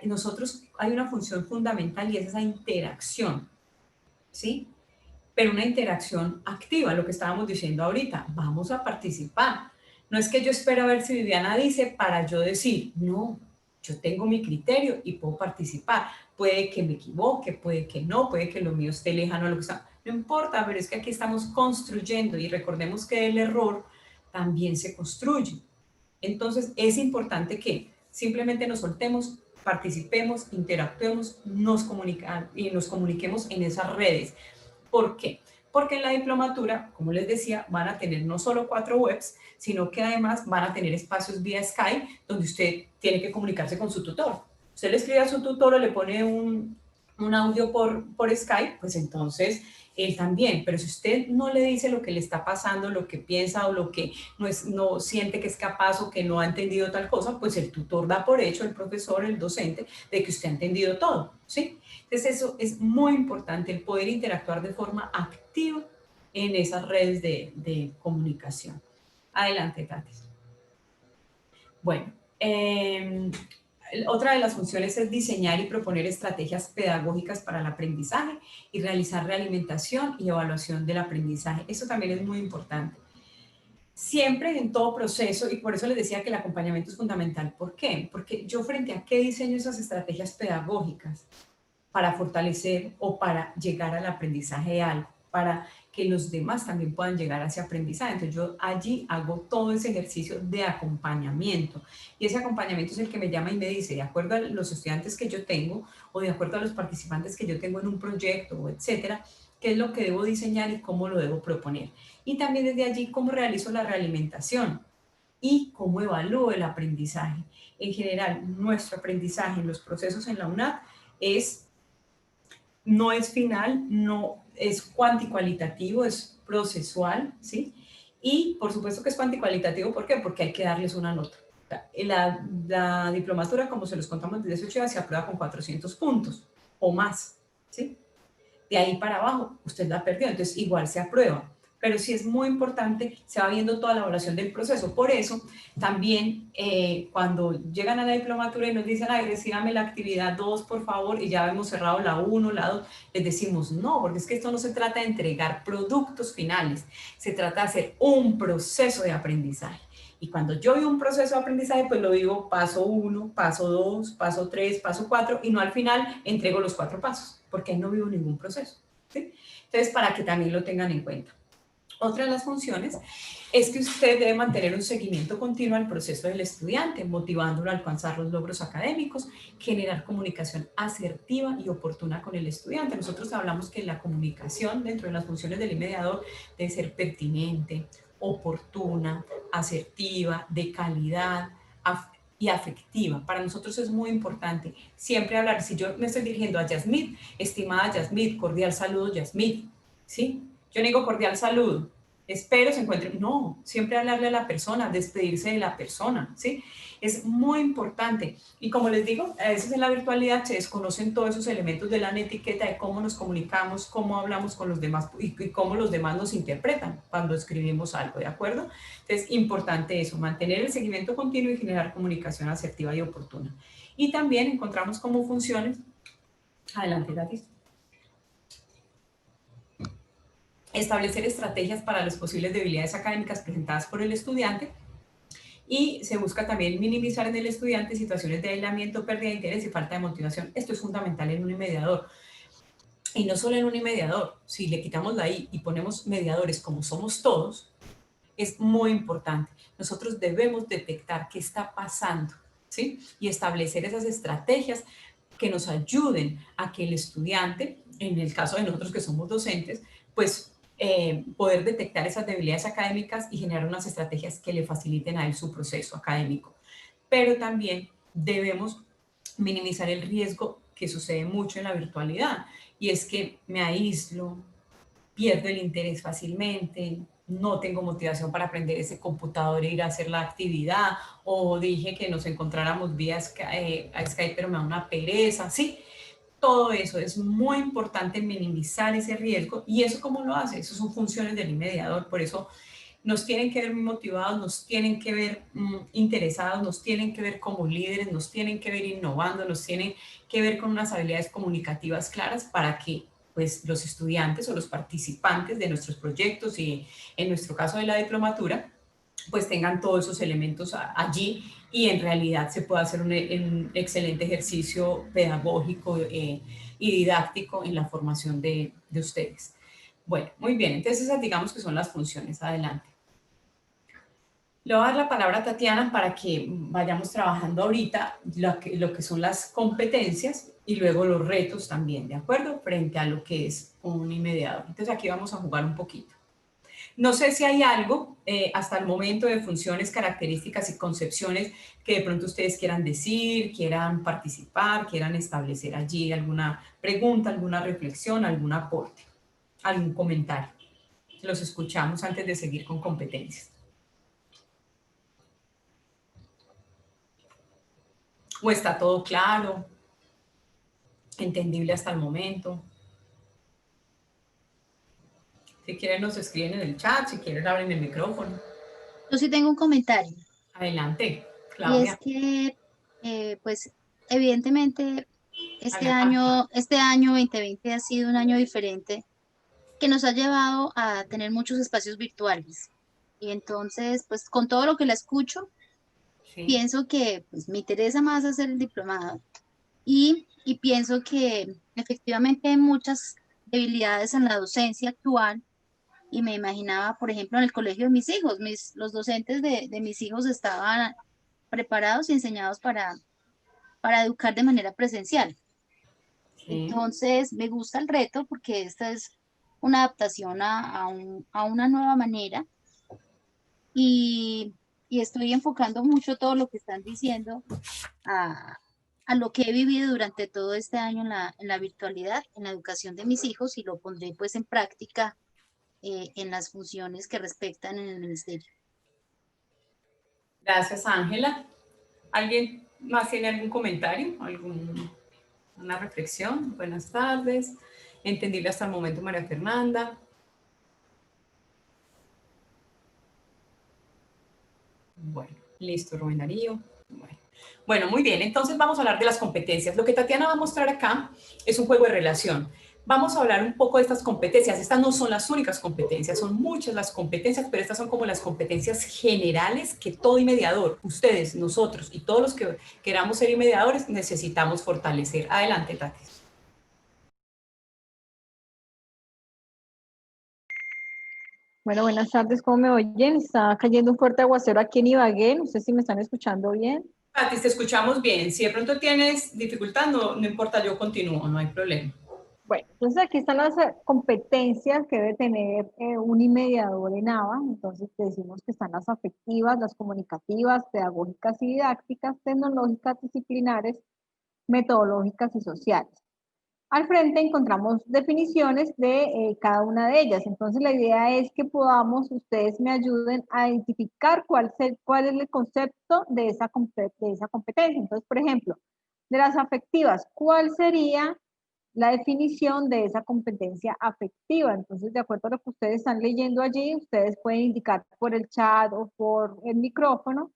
Nosotros hay una función fundamental y es esa interacción, ¿sí? Pero una interacción activa, lo que estábamos diciendo ahorita, vamos a participar. No es que yo espero a ver si Viviana dice para yo decir, no, yo tengo mi criterio y puedo participar. Puede que me equivoque, puede que no, puede que lo mío esté lejano a lo que está. No importa, pero es que aquí estamos construyendo y recordemos que el error también se construye. Entonces es importante que simplemente nos soltemos, participemos, interactuemos, nos comuniquemos en esas redes. ¿Por qué? Porque en la diplomatura, como les decía, van a tener no solo 4 webs, sino que además van a tener espacios vía Skype donde usted tiene que comunicarse con su tutor. Usted le escribe a su tutor o le pone un audio por Skype, pues entonces él también. Pero si usted no le dice lo que le está pasando, lo que piensa o lo que no siente que es capaz o que no ha entendido tal cosa, pues el tutor da por hecho, el profesor, el docente, de que usted ha entendido todo, ¿sí? Entonces eso es muy importante, el poder interactuar de forma activa en esas redes de comunicación. Adelante, Tati. Bueno, otra de las funciones es diseñar y proponer estrategias pedagógicas para el aprendizaje y realizar realimentación y evaluación del aprendizaje. Eso también es muy importante. Siempre en todo proceso, y por eso les decía que el acompañamiento es fundamental. ¿Por qué? Porque yo frente a qué diseño esas estrategias pedagógicas para fortalecer o para llegar al aprendizaje de algo, para que los demás también puedan llegar a ese aprendizaje. Entonces yo allí hago todo ese ejercicio de acompañamiento y ese acompañamiento es el que me llama y me dice, de acuerdo a los estudiantes que yo tengo o de acuerdo a los participantes que yo tengo en un proyecto, etcétera, qué es lo que debo diseñar y cómo lo debo proponer. Y también desde allí cómo realizo la realimentación y cómo evalúo el aprendizaje. En general, nuestro aprendizaje en los procesos en la UNAD no es final, no es cuanticualitativo, es procesual, ¿sí? Y por supuesto que es cuanticualitativo, ¿por qué? Porque hay que darles una nota. La diplomatura, como se los contamos desde 18 se aprueba con 400 puntos o más, ¿sí? De ahí para abajo, usted la perdió, entonces igual se aprueba. Pero sí es muy importante, se va viendo toda la evaluación del proceso. Por eso, también cuando llegan a la diplomatura y nos dicen, ay, recíbame la actividad 2, por favor, y ya hemos cerrado la 1, la 2, les decimos, no, porque es que esto no se trata de entregar productos finales, se trata de hacer un proceso de aprendizaje. Y cuando yo vivo un proceso de aprendizaje, pues lo digo paso 1, paso 2, paso 3, paso 4, y no al final entrego los 4 pasos, porque ahí no vivo ningún proceso, ¿sí? Entonces, para que también lo tengan en cuenta. Otra de las funciones es que usted debe mantener un seguimiento continuo al proceso del estudiante, motivándolo a alcanzar los logros académicos, generar comunicación asertiva y oportuna con el estudiante. Nosotros hablamos que la comunicación dentro de las funciones del mediador debe ser pertinente, oportuna, asertiva, de calidad y afectiva. Para nosotros es muy importante siempre hablar. Si yo me estoy dirigiendo a Yasmith, estimada Yasmith, cordial saludo Yasmith, ¿sí? Yo no digo cordial saludo, espero se encuentren. No, siempre hablarle a la persona, despedirse de la persona, ¿sí? Es muy importante. Y como les digo, a veces en la virtualidad se desconocen todos esos elementos de la etiqueta, de cómo nos comunicamos, cómo hablamos con los demás y cómo los demás nos interpretan cuando escribimos algo, ¿de acuerdo? Entonces, importante eso, mantener el seguimiento continuo y generar comunicación asertiva y oportuna. Y también encontramos como funciones, adelante, David. Establecer estrategias para las posibles debilidades académicas presentadas por el estudiante y se busca también minimizar en el estudiante situaciones de aislamiento, pérdida de interés y falta de motivación. Esto es fundamental en un mediador. Y no solo en un mediador, si le quitamos la I y ponemos mediadores como somos todos, es muy importante. Nosotros debemos detectar qué está pasando, ¿sí? Y establecer esas estrategias que nos ayuden a que el estudiante, en el caso de nosotros que somos docentes, pues poder detectar esas debilidades académicas y generar unas estrategias que le faciliten a él su proceso académico. Pero también debemos minimizar el riesgo que sucede mucho en la virtualidad, y es que me aíslo, pierdo el interés fácilmente, no tengo motivación para aprender ese computador e ir a hacer la actividad, o dije que nos encontráramos vía Skype, pero me da una pereza, ¿sí? Todo eso es muy importante, minimizar ese riesgo. ¿Y eso cómo lo hace? Eso son funciones del mediador. Por eso nos tienen que ver muy motivados, nos tienen que ver interesados, nos tienen que ver como líderes, nos tienen que ver innovando, nos tienen que ver con unas habilidades comunicativas claras para que pues, los estudiantes o los participantes de nuestros proyectos y en nuestro caso de la diplomatura, pues tengan todos esos elementos allí y en realidad se puede hacer un excelente ejercicio pedagógico y didáctico en la formación de ustedes. Bueno, muy bien, entonces esas digamos que son las funciones. Adelante. Le voy a dar la palabra a Tatiana para que vayamos trabajando ahorita lo que son las competencias y luego los retos también, ¿de acuerdo? Frente a lo que es un mediador. Entonces aquí vamos a jugar un poquito. No sé si hay algo hasta el momento de funciones, características y concepciones que de pronto ustedes quieran decir, quieran participar, quieran establecer allí alguna pregunta, alguna reflexión, algún aporte, algún comentario. Los escuchamos antes de seguir con competencias. ¿O está todo claro? ¿Entendible hasta el momento? Si quieren nos escriben en el chat, si quieren abren el micrófono. Yo sí tengo un comentario. Adelante, Y es Claudia. que, pues, evidentemente, este año 2020 ha sido un año diferente que nos ha llevado a tener muchos espacios virtuales. Y entonces, pues, con todo lo que la escucho, Sí. pienso que pues, me interesa más hacer el diplomado y pienso que efectivamente hay muchas debilidades en la docencia actual y me imaginaba, por ejemplo, en el colegio de mis hijos, los docentes de mis hijos estaban preparados y enseñados para educar de manera presencial. Sí. Entonces, me gusta el reto porque esta es una adaptación a una nueva manera y estoy enfocando mucho todo lo que están diciendo a lo que he vivido durante todo este año en la virtualidad, en la educación de mis hijos y lo pondré pues en práctica en las funciones que respectan en el ministerio. Gracias, Ángela. ¿Alguien más tiene algún comentario? ¿Una reflexión? Buenas tardes. Entendible hasta el momento, María Fernanda. Bueno, listo, Rubén Darío. Bueno, muy bien. Entonces vamos a hablar de las competencias. Lo que Tatiana va a mostrar acá es un juego de relación. Vamos a hablar un poco de estas competencias. Estas no son las únicas competencias, son muchas las competencias, pero estas son como las competencias generales que todo mediador, ustedes, nosotros y todos los que queramos ser mediadores necesitamos fortalecer. Adelante, Tati. Bueno, buenas tardes, ¿cómo me oyen? Está cayendo un fuerte aguacero aquí en Ibagué, no sé si me están escuchando bien. Tati, te escuchamos bien. Si de pronto tienes dificultad, no importa, yo continúo, no hay problema. Bueno, entonces aquí están las competencias que debe tener un mediador en ABA. Entonces decimos que están las afectivas, las comunicativas, pedagógicas y didácticas, tecnológicas, disciplinares, metodológicas y sociales. Al frente encontramos definiciones de cada una de ellas. Entonces la idea es que podamos, ustedes me ayuden a identificar cuál es el concepto de esa competencia. Entonces, por ejemplo, de las afectivas, ¿cuál sería la definición de esa competencia afectiva? Entonces, de acuerdo a lo que ustedes están leyendo allí, ustedes pueden indicar por el chat o por el micrófono,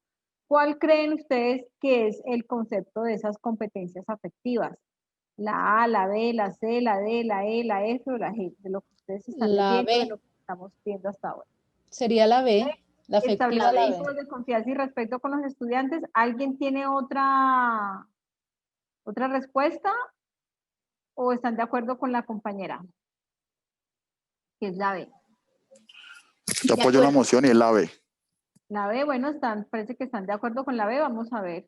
¿cuál creen ustedes que es el concepto de esas competencias afectivas? La A, la B, la C, la D, la E, la F o la G, de lo que ustedes están leyendo, de lo que estamos viendo hasta ahora. Sería la B, la afectiva, la B. De confianza y respeto con los estudiantes. ¿Alguien tiene otra respuesta? ¿O están de acuerdo con la compañera? Que es la B. Yo apoyo la moción y es la B. La B, bueno, parece que están de acuerdo con la B, vamos a ver.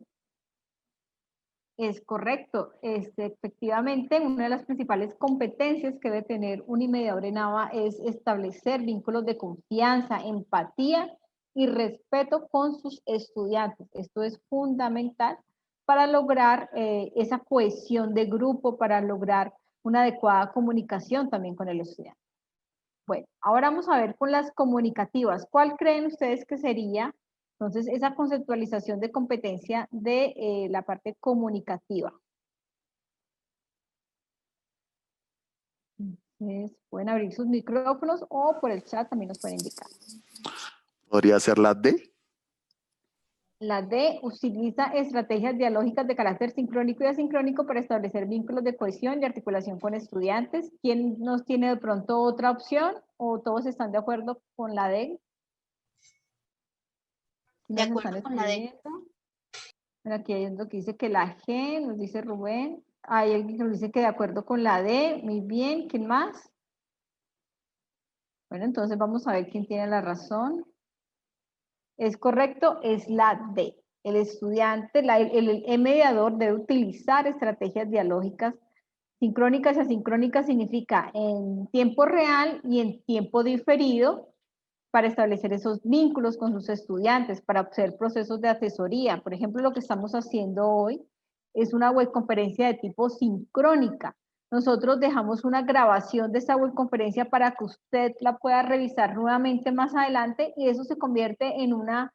Es correcto. Efectivamente, una de las principales competencias que debe tener un mediador en ABA es establecer vínculos de confianza, empatía y respeto con sus estudiantes. Esto es fundamental para lograr esa cohesión de grupo, para lograr una adecuada comunicación también con el estudiante. Bueno, ahora vamos a ver con las comunicativas. ¿Cuál creen ustedes que sería entonces esa conceptualización de competencia de la parte comunicativa? Entonces, pueden abrir sus micrófonos o por el chat también nos pueden indicar. ¿Podría ser la D? La D utiliza estrategias dialógicas de carácter sincrónico y asincrónico para establecer vínculos de cohesión y articulación con estudiantes. ¿Quién nos tiene de pronto otra opción o todos están de acuerdo con la D? De acuerdo con la D. Bueno, aquí hay uno que dice que la G, nos dice Rubén. Hay alguien que nos dice que de acuerdo con la D. Muy bien, ¿quién más? Bueno, entonces vamos a ver quién tiene la razón. Es correcto, es la D. El estudiante, el mediador debe utilizar estrategias dialógicas sincrónicas y asincrónicas, significa en tiempo real y en tiempo diferido, para establecer esos vínculos con sus estudiantes, para hacer procesos de asesoría. Por ejemplo, lo que estamos haciendo hoy es una webconferencia de tipo sincrónica. Nosotros dejamos una grabación de esta webconferencia para que usted la pueda revisar nuevamente más adelante y eso se convierte en una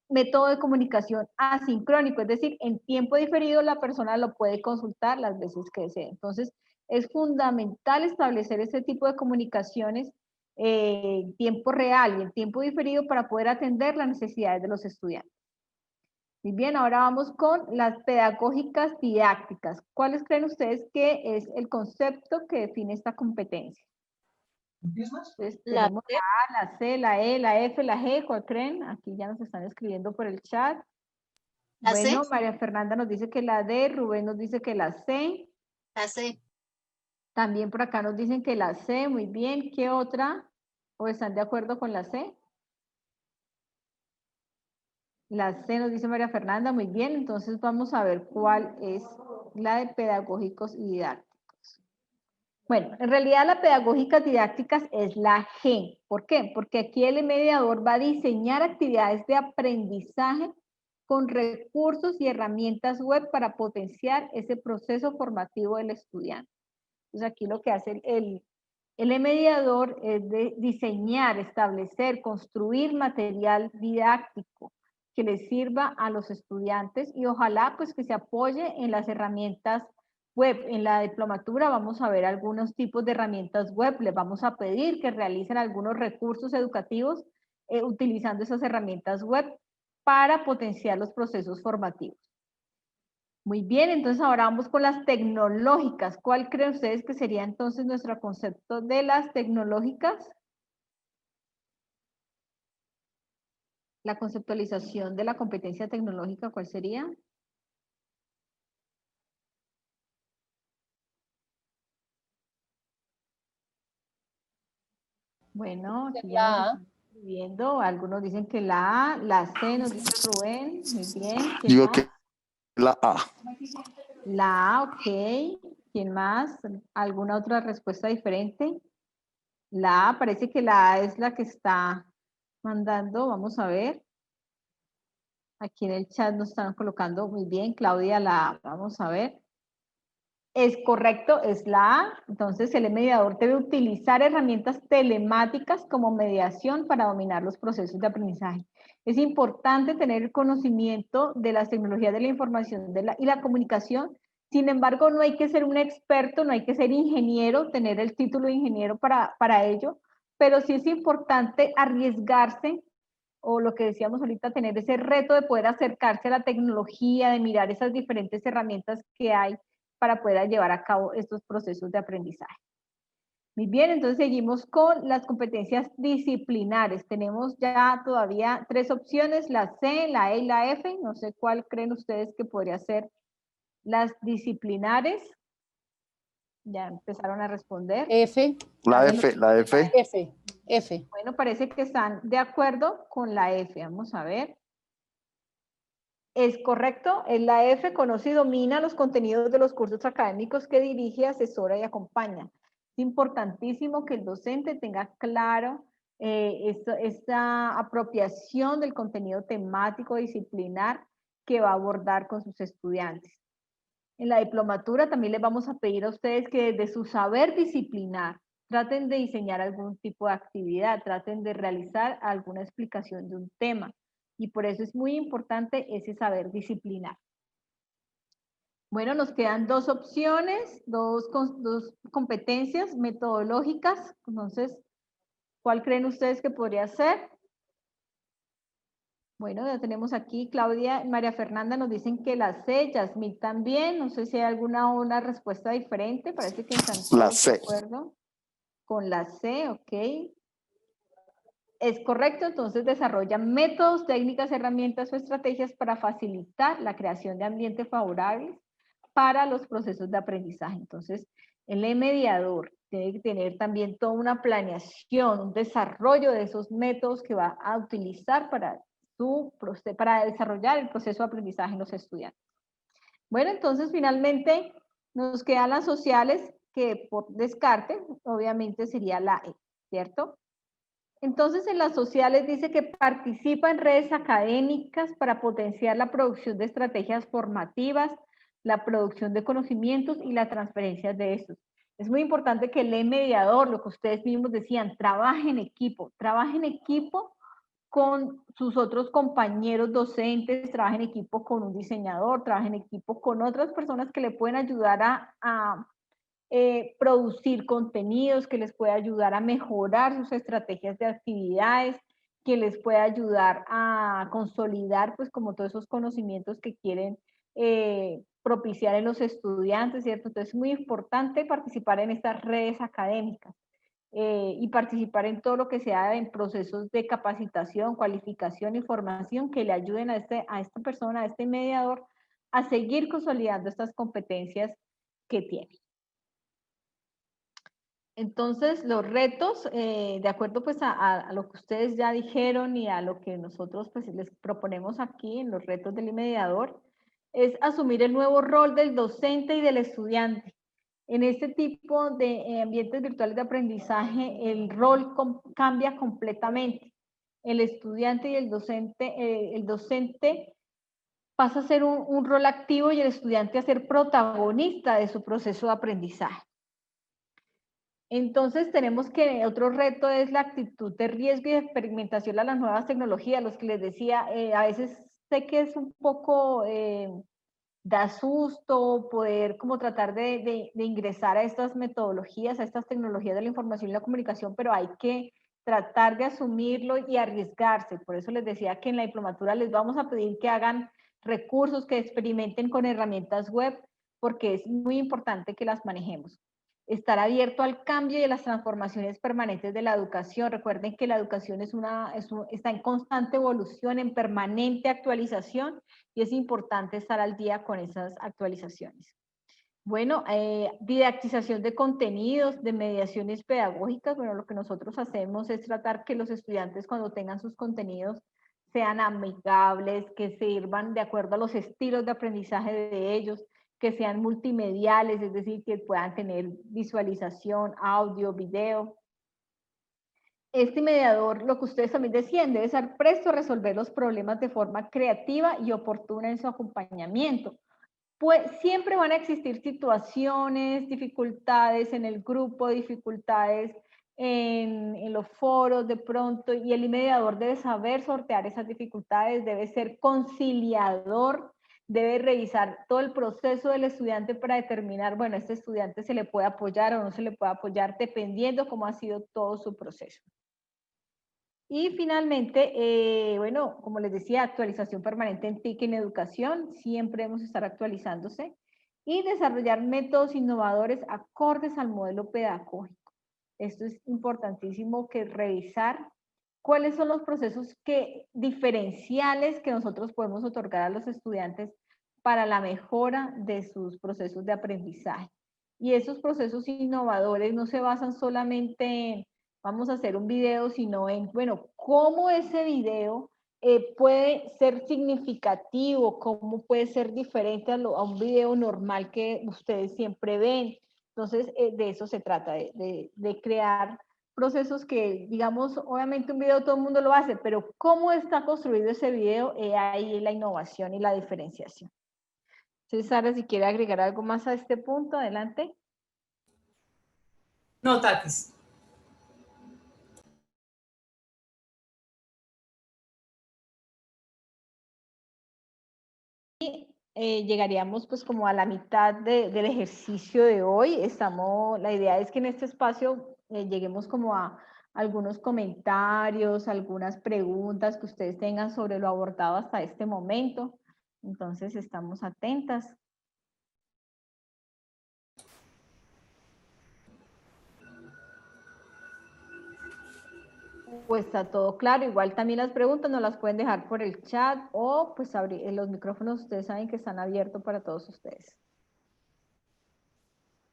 método de comunicación asincrónico, es decir, en tiempo diferido la persona lo puede consultar las veces que desee. Entonces, es fundamental establecer ese tipo de comunicaciones en tiempo real y en tiempo diferido para poder atender las necesidades de los estudiantes. Muy bien, ahora vamos con las pedagógicas didácticas. ¿Cuáles creen ustedes que es el concepto que define esta competencia? Entonces, tenemos la A, la C, la E, la F, la G. ¿Cuál creen? Aquí ya nos están escribiendo por el chat. Bueno, María Fernanda nos dice que la D, Rubén nos dice que la C. La C. También por acá nos dicen que la C, muy bien. ¿Qué otra? ¿O están de acuerdo con la C? La C nos dice María Fernanda, muy bien. Entonces vamos a ver cuál es la de pedagógicos y didácticos. Bueno, en realidad la pedagógicas didácticas es la G. ¿Por qué? Porque aquí el mediador va a diseñar actividades de aprendizaje con recursos y herramientas web para potenciar ese proceso formativo del estudiante. Entonces aquí lo que hace el mediador es de diseñar, establecer, construir material didáctico que les sirva a los estudiantes y ojalá pues que se apoye en las herramientas web. En la diplomatura vamos a ver algunos tipos de herramientas web, les vamos a pedir que realicen algunos recursos educativos utilizando esas herramientas web para potenciar los procesos formativos. Muy bien, entonces ahora vamos con las tecnológicas. ¿Cuál creen ustedes que sería entonces nuestro concepto de las tecnológicas? La conceptualización de la competencia tecnológica, ¿cuál sería? Bueno, aquí ya nos están escribiendo. Algunos dicen que la A, la C nos dice Rubén. Muy bien. Digo que la A. La A, ok. ¿Quién más? ¿Alguna otra respuesta diferente? La A, parece que la A es la que está mandando. Vamos a ver. Aquí en el chat nos están colocando muy bien. Claudia, la A. Vamos a ver. Es correcto, es la A. Entonces, el mediador debe utilizar herramientas telemáticas como mediación para dominar los procesos de aprendizaje. Es importante tener el conocimiento de las tecnologías de la información y la comunicación. Sin embargo, no hay que ser un experto, no hay que ser ingeniero, tener el título de ingeniero para ello, pero sí es importante arriesgarse, o lo que decíamos ahorita, tener ese reto de poder acercarse a la tecnología, de mirar esas diferentes herramientas que hay para poder llevar a cabo estos procesos de aprendizaje. Muy bien, entonces seguimos con las competencias disciplinares. Tenemos ya todavía 3 opciones, la C, la E y la F. No sé cuál creen ustedes que podría ser las disciplinares. Ya empezaron a responder. F. La F, la F. F. Bueno, parece que están de acuerdo con la F. Vamos a ver. Es correcto, es la F, conoce y domina los contenidos de los cursos académicos que dirige, asesora y acompaña. Es importantísimo que el docente tenga claro esta apropiación del contenido temático disciplinar que va a abordar con sus estudiantes. En la diplomatura también les vamos a pedir a ustedes que desde su saber disciplinar traten de diseñar algún tipo de actividad, traten de realizar alguna explicación de un tema. Y por eso es muy importante ese saber disciplinar. Bueno, nos quedan 2 opciones, dos competencias metodológicas. Entonces, ¿cuál creen ustedes que podría ser? Bueno, ya tenemos aquí Claudia y María Fernanda nos dicen que la C, Yasmín también. No sé si hay alguna respuesta diferente. Parece que están todos de acuerdo con la C, ok. Es correcto, entonces desarrolla métodos, técnicas, herramientas o estrategias para facilitar la creación de ambientes favorables para los procesos de aprendizaje. Entonces, el mediador tiene que tener también toda una planeación, un desarrollo de esos métodos que va a utilizar para desarrollar el proceso de aprendizaje en los estudiantes. Bueno, entonces finalmente nos quedan las sociales, que por descarte obviamente sería la E, ¿cierto? Entonces en las sociales dice que participa en redes académicas para potenciar la producción de estrategias formativas, la producción de conocimientos y la transferencia de estos. Es muy importante que el mediador, lo que ustedes mismos decían, trabaje en equipo con sus otros compañeros docentes, trabaje en equipo con un diseñador, trabaje en equipo con otras personas que le pueden ayudar a producir contenidos, que les puede ayudar a mejorar sus estrategias de actividades, que les puede ayudar a consolidar, pues, como todos esos conocimientos que quieren propiciar en los estudiantes, ¿cierto? Entonces es muy importante participar en estas redes académicas y participar en todo lo que sea en procesos de capacitación, cualificación y formación que le ayuden a esta persona, a este mediador, a seguir consolidando estas competencias que tiene. Entonces, los retos, de acuerdo pues a lo que ustedes ya dijeron y a lo que nosotros pues les proponemos aquí en los retos del mediador, es asumir el nuevo rol del docente y del estudiante. En este tipo de ambientes virtuales de aprendizaje, el rol cambia completamente. El estudiante y el docente pasa a ser un rol activo y el estudiante a ser protagonista de su proceso de aprendizaje. Entonces tenemos que otro reto es la actitud de riesgo y de experimentación a las nuevas tecnologías, los que les decía, a veces sé que es un poco, da susto poder como tratar de ingresar a estas metodologías, a estas tecnologías de la información y la comunicación, pero hay que tratar de asumirlo y arriesgarse. Por eso les decía que en la diplomatura les vamos a pedir que hagan recursos, que experimenten con herramientas web, porque es muy importante que las manejemos. Estar abierto al cambio y a las transformaciones permanentes de la educación. Recuerden que la educación está en constante evolución, en permanente actualización, y es importante estar al día con esas actualizaciones. Bueno, didactización de contenidos, de mediaciones pedagógicas. Bueno, lo que nosotros hacemos es tratar que los estudiantes, cuando tengan sus contenidos, sean amigables, que sirvan de acuerdo a los estilos de aprendizaje de ellos, que sean multimediales, es decir, que puedan tener visualización, audio, video. Este mediador, lo que ustedes también decían, debe estar presto a resolver los problemas de forma creativa y oportuna en su acompañamiento. Pues siempre van a existir situaciones, dificultades en el grupo, dificultades en los foros de pronto, y el mediador debe saber sortear esas dificultades, debe ser conciliador, debe revisar todo el proceso del estudiante para determinar, bueno, a este estudiante se le puede apoyar o no se le puede apoyar, dependiendo cómo ha sido todo su proceso. Y finalmente, bueno, como les decía, actualización permanente en TIC en educación, siempre debemos estar actualizándose, y desarrollar métodos innovadores acordes al modelo pedagógico. Esto es importantísimo, que revisar cuáles son los procesos diferenciales que nosotros podemos otorgar a los estudiantes para la mejora de sus procesos de aprendizaje. Y esos procesos innovadores no se basan solamente en vamos a hacer un video, sino en, bueno, cómo ese video puede ser significativo, cómo puede ser diferente a un video normal que ustedes siempre ven. Entonces, de eso se trata, de crear procesos que, digamos, obviamente un video todo el mundo lo hace, pero cómo está construido ese video, ahí la innovación y la diferenciación. Entonces, Sara, si quiere agregar algo más a este punto, adelante. No, Tatis. Llegaríamos pues como a la mitad del ejercicio de hoy. La idea es que en este espacio lleguemos como a algunos comentarios, algunas preguntas que ustedes tengan sobre lo abordado hasta este momento. Entonces estamos atentas. Pues está todo claro. Igual también las preguntas nos las pueden dejar por el chat o pues abrir los micrófonos. Ustedes saben que están abiertos para todos ustedes.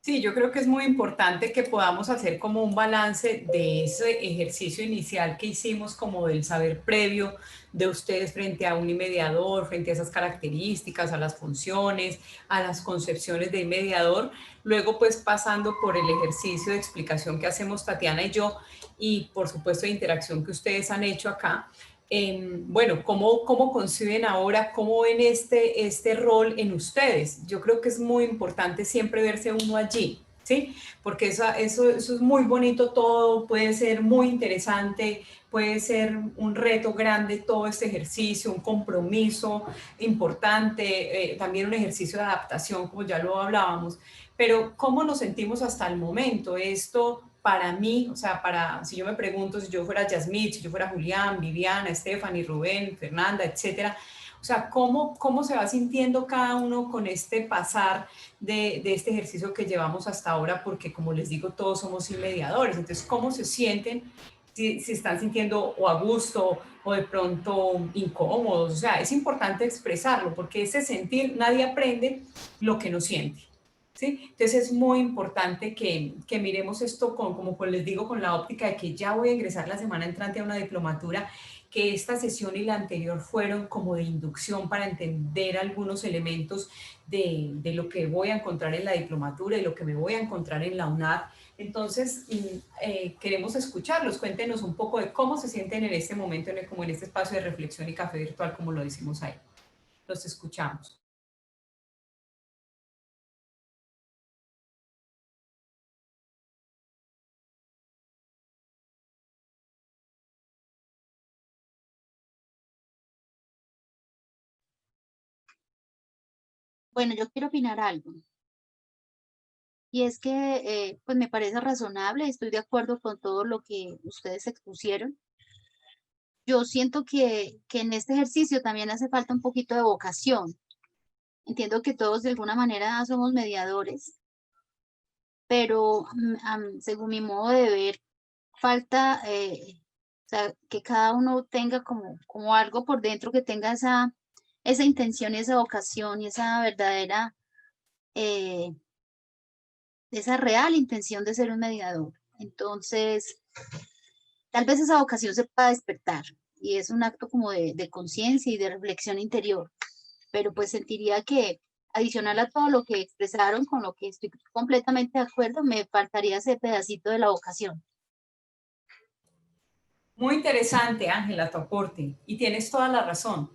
Sí, yo creo que es muy importante que podamos hacer como un balance de ese ejercicio inicial que hicimos, como del saber previo de ustedes frente a un mediador, frente a esas características, a las funciones, a las concepciones de mediador, luego pues pasando por el ejercicio de explicación que hacemos Tatiana y yo, y por supuesto de interacción que ustedes han hecho acá. Bueno, ¿cómo conciben ahora, cómo ven este rol en ustedes? Yo creo que es muy importante siempre verse uno allí, ¿sí? Porque eso es muy bonito todo, puede ser muy interesante, puede ser un reto grande todo este ejercicio, un compromiso importante, también un ejercicio de adaptación, como ya lo hablábamos, pero ¿cómo nos sentimos hasta el momento? Esto para mí, o sea, si yo me pregunto, si yo fuera Yasmith, si yo fuera Julián, Viviana, Stephanie, Rubén, Fernanda, etcétera, o sea, ¿cómo se va sintiendo cada uno con este pasar de este ejercicio que llevamos hasta ahora? Porque como les digo, todos somos mediadores, entonces, ¿cómo se sienten? Si están sintiendo o a gusto o de pronto incómodos, o sea, es importante expresarlo, porque ese sentir, nadie aprende lo que no siente. ¿Sí? Entonces es muy importante que miremos esto como les digo, con la óptica de que ya voy a ingresar la semana entrante a una diplomatura, que esta sesión y la anterior fueron como de inducción para entender algunos elementos de lo que voy a encontrar en la diplomatura y lo que me voy a encontrar en la UNAD. Entonces, queremos escucharlos, cuéntenos un poco de cómo se sienten en este momento, como en este espacio de reflexión y café virtual, como lo decimos ahí. Los escuchamos. Bueno, yo quiero opinar algo. Y es que, pues me parece razonable, estoy de acuerdo con todo lo que ustedes expusieron. Yo siento que en este ejercicio también hace falta un poquito de vocación. Entiendo que todos de alguna manera somos mediadores, pero según mi modo de ver, falta o sea, que cada uno tenga como algo por dentro, que tenga esa intención y esa vocación y esa verdadera, eh, esa real intención de ser un mediador. Entonces, tal vez esa vocación se pueda despertar y es un acto como de conciencia y de reflexión interior, pero pues sentiría que adicional a todo lo que expresaron, con lo que estoy completamente de acuerdo, me faltaría ese pedacito de la vocación. Muy interesante, Ángela, tu aporte, y tienes toda la razón.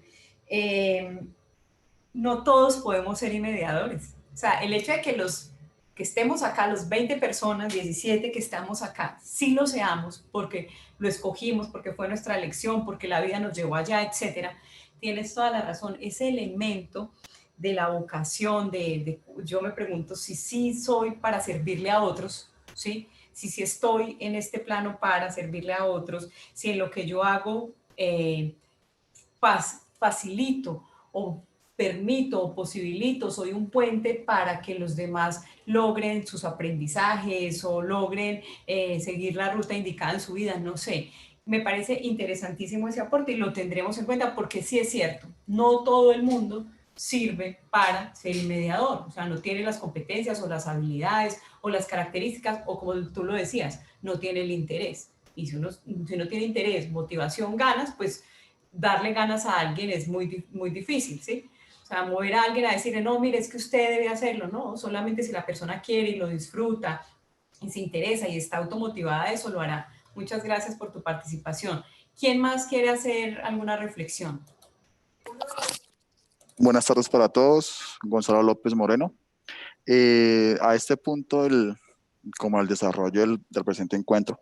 No todos podemos ser mediadores. O sea, el hecho de que estemos acá, los 20 personas, 17 que estamos acá, sí lo seamos, porque lo escogimos, porque fue nuestra elección, porque la vida nos llevó allá, etcétera. Tienes toda la razón. Ese elemento de la vocación, yo me pregunto si sí soy para servirle a otros, ¿sí? Si estoy en este plano para servirle a otros, si en lo que yo hago facilito o permito o posibilito, soy un puente para que los demás logren sus aprendizajes o logren seguir la ruta indicada en su vida, no sé. Me parece interesantísimo ese aporte y lo tendremos en cuenta porque sí es cierto, no todo el mundo sirve para ser mediador, o sea, no tiene las competencias o las habilidades o las características o como tú lo decías, no tiene el interés. Y si no tiene interés, motivación, ganas, pues darle ganas a alguien es muy difícil, ¿sí? O sea, mover a alguien a decirle, no, mire, es que usted debe hacerlo, no, solamente si la persona quiere y lo disfruta y se interesa y está automotivada, eso lo hará. Muchas gracias por tu participación. ¿Quién más quiere hacer alguna reflexión? Buenas tardes para todos. Gonzalo López Moreno. A este punto, como el desarrollo del presente encuentro,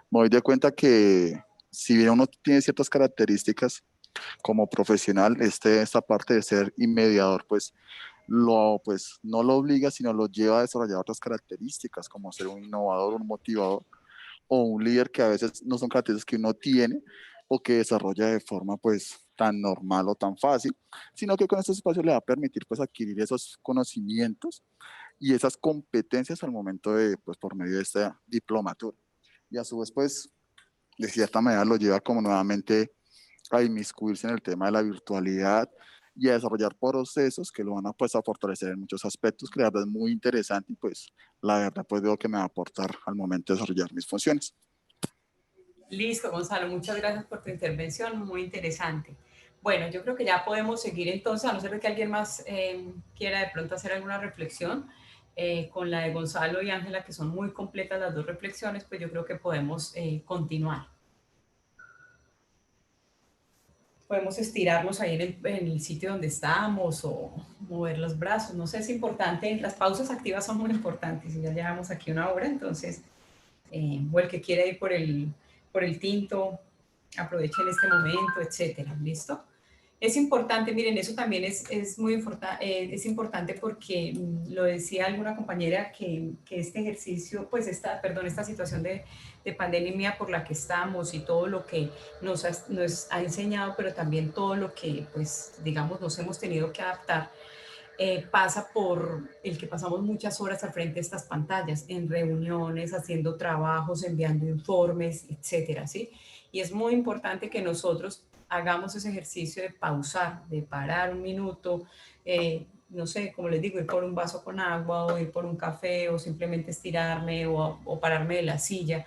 me doy de cuenta que si bien uno tiene ciertas características como profesional, esta parte de ser mediador, pues no lo obliga, sino lo lleva a desarrollar otras características, como ser un innovador, un motivador o un líder, que a veces no son características que uno tiene o que desarrolla de forma pues tan normal o tan fácil, sino que con este espacio le va a permitir pues adquirir esos conocimientos y esas competencias al momento de, pues por medio de esta diplomatura. Y a su vez pues de cierta manera lo lleva como nuevamente a inmiscuirse en el tema de la virtualidad y a desarrollar procesos que lo van a, pues, a fortalecer en muchos aspectos, que la verdad es muy interesante y pues la verdad pues veo que me va a aportar al momento de desarrollar mis funciones. Listo, Gonzalo, muchas gracias por tu intervención, muy interesante. Bueno, yo creo que ya podemos seguir entonces, a no ser que alguien más quiera de pronto hacer alguna reflexión con la de Gonzalo y Ángela, que son muy completas las dos reflexiones, pues yo creo que podemos continuar. Podemos estirarnos ahí en el sitio donde estamos o mover los brazos, no sé, es importante, las pausas activas son muy importantes y ya llevamos aquí una hora, entonces, o el que quiera ir por el tinto, aprovechen este momento, etcétera, ¿listo? Es importante, miren, eso también es muy es importante porque lo decía alguna compañera que este ejercicio, pues esta situación de pandemia por la que estamos y todo lo que nos ha enseñado, pero también todo lo que, pues, digamos, nos hemos tenido que adaptar, pasa por el que pasamos muchas horas al frente de estas pantallas, en reuniones, haciendo trabajos, enviando informes, etcétera, ¿sí? Y es muy importante que nosotros hagamos ese ejercicio de pausar, de parar un minuto, no sé, como les digo, ir por un vaso con agua o ir por un café o simplemente estirarme o pararme de la silla,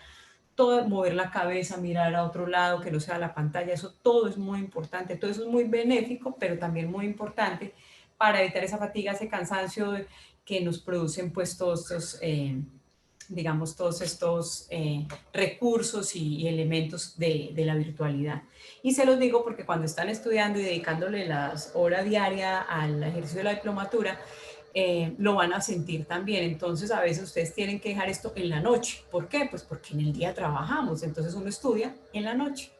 todo, mover la cabeza, mirar a otro lado que no sea la pantalla, eso todo es muy importante, todo eso es muy benéfico, pero también muy importante para evitar esa fatiga, ese cansancio que nos producen pues todos estos, digamos, todos estos recursos y elementos de la virtualidad. Y se los digo porque cuando están estudiando y dedicándole las horas diarias al ejercicio de la diplomatura, lo van a sentir también. Entonces, a veces ustedes tienen que dejar esto en la noche. ¿Por qué? Pues porque en el día trabajamos, entonces uno estudia en la noche.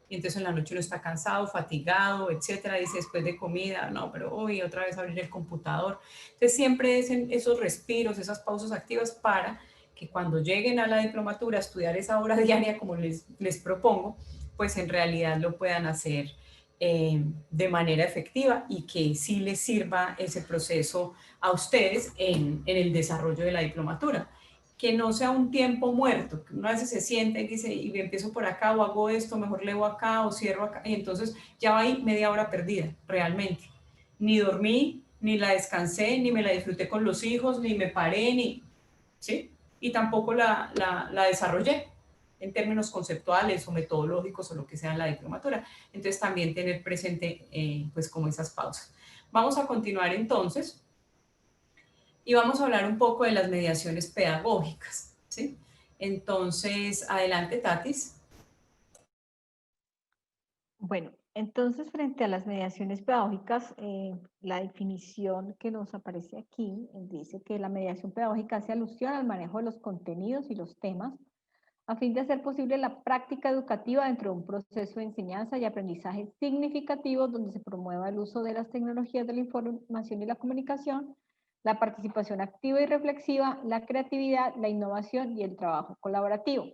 Y entonces en la noche uno está cansado, fatigado, etcétera, dice después de comida, no, pero hoy otra vez abrir el computador. Entonces siempre es esos respiros, esas pausas activas para que cuando lleguen a la diplomatura a estudiar esa hora diaria como les propongo, pues en realidad lo puedan hacer de manera efectiva y que sí les sirva ese proceso a ustedes en el desarrollo de la diplomatura. Que no sea un tiempo muerto, que uno a veces se sienta y dice, y empiezo por acá, o hago esto, mejor leo acá, o cierro acá, y entonces ya va ahí media hora perdida, realmente. Ni dormí, ni la descansé, ni me la disfruté con los hijos, ni me paré, ¿sí? Y tampoco la desarrollé en términos conceptuales o metodológicos o lo que sea en la diplomatura. Entonces también tener presente, pues, como esas pausas. Vamos a continuar entonces. Y vamos a hablar un poco de las mediaciones pedagógicas, ¿sí? Entonces, adelante, Tatis. Bueno, entonces frente a las mediaciones pedagógicas, la definición que nos aparece aquí dice que la mediación pedagógica hace alusión al manejo de los contenidos y los temas a fin de hacer posible la práctica educativa dentro de un proceso de enseñanza y aprendizaje significativo donde se promueva el uso de las tecnologías de la información y la comunicación, la participación activa y reflexiva, la creatividad, la innovación y el trabajo colaborativo.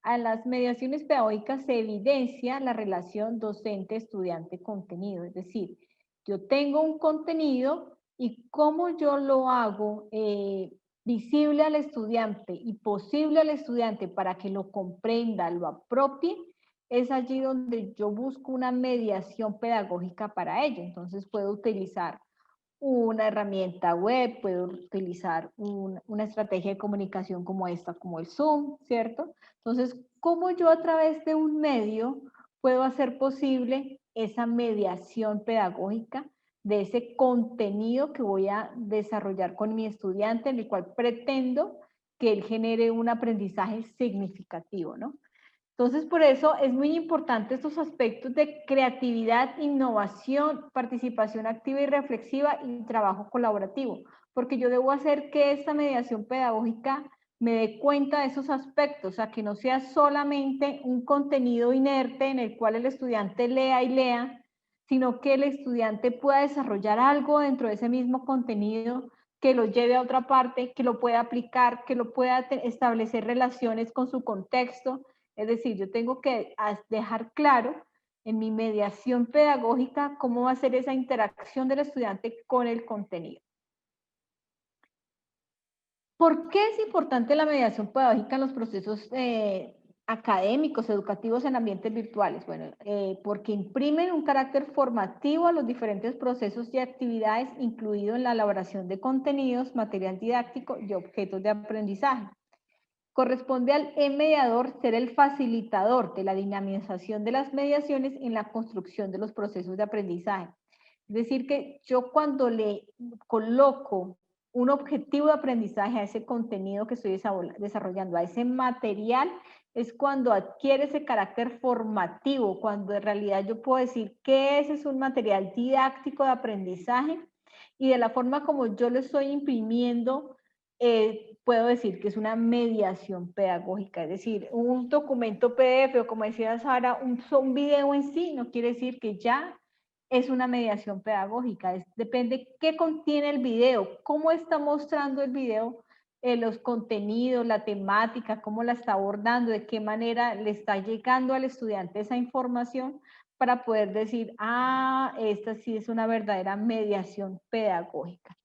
A las mediaciones pedagógicas se evidencia la relación docente-estudiante-contenido, es decir, yo tengo un contenido y cómo yo lo hago visible al estudiante y posible al estudiante para que lo comprenda, lo apropie, es allí donde yo busco una mediación pedagógica para ello. Entonces puedo utilizar una herramienta web, puedo utilizar una estrategia de comunicación como esta, como el Zoom, ¿cierto? Entonces, ¿cómo yo a través de un medio puedo hacer posible esa mediación pedagógica de ese contenido que voy a desarrollar con mi estudiante, en el cual pretendo que él genere un aprendizaje significativo, ¿no? Entonces, por eso es muy importante estos aspectos de creatividad, innovación, participación activa y reflexiva y trabajo colaborativo, porque yo debo hacer que esta mediación pedagógica me dé cuenta de esos aspectos, o sea, que no sea solamente un contenido inerte en el cual el estudiante lea y lea, sino que el estudiante pueda desarrollar algo dentro de ese mismo contenido que lo lleve a otra parte, que lo pueda aplicar, que lo pueda establecer relaciones con su contexto. Es decir, yo tengo que dejar claro en mi mediación pedagógica cómo va a ser esa interacción del estudiante con el contenido. ¿Por qué es importante la mediación pedagógica en los procesos académicos, educativos en ambientes virtuales? Bueno, porque imprimen un carácter formativo a los diferentes procesos y actividades, incluido en la elaboración de contenidos, material didáctico y objetos de aprendizaje. Corresponde al mediador ser el facilitador de la dinamización de las mediaciones en la construcción de los procesos de aprendizaje. Es decir, que yo cuando le coloco un objetivo de aprendizaje a ese contenido que estoy desarrollando, a ese material, es cuando adquiere ese carácter formativo, cuando en realidad yo puedo decir que ese es un material didáctico de aprendizaje y de la forma como yo lo estoy imprimiendo, puedo decir que es una mediación pedagógica. Es decir, un documento PDF o, como decía Sara, un video en sí no quiere decir que ya es una mediación pedagógica. Depende qué contiene el video, cómo está mostrando el video, los contenidos, la temática, cómo la está abordando, de qué manera le está llegando al estudiante esa información para poder decir, ah, esta sí es una verdadera mediación pedagógica,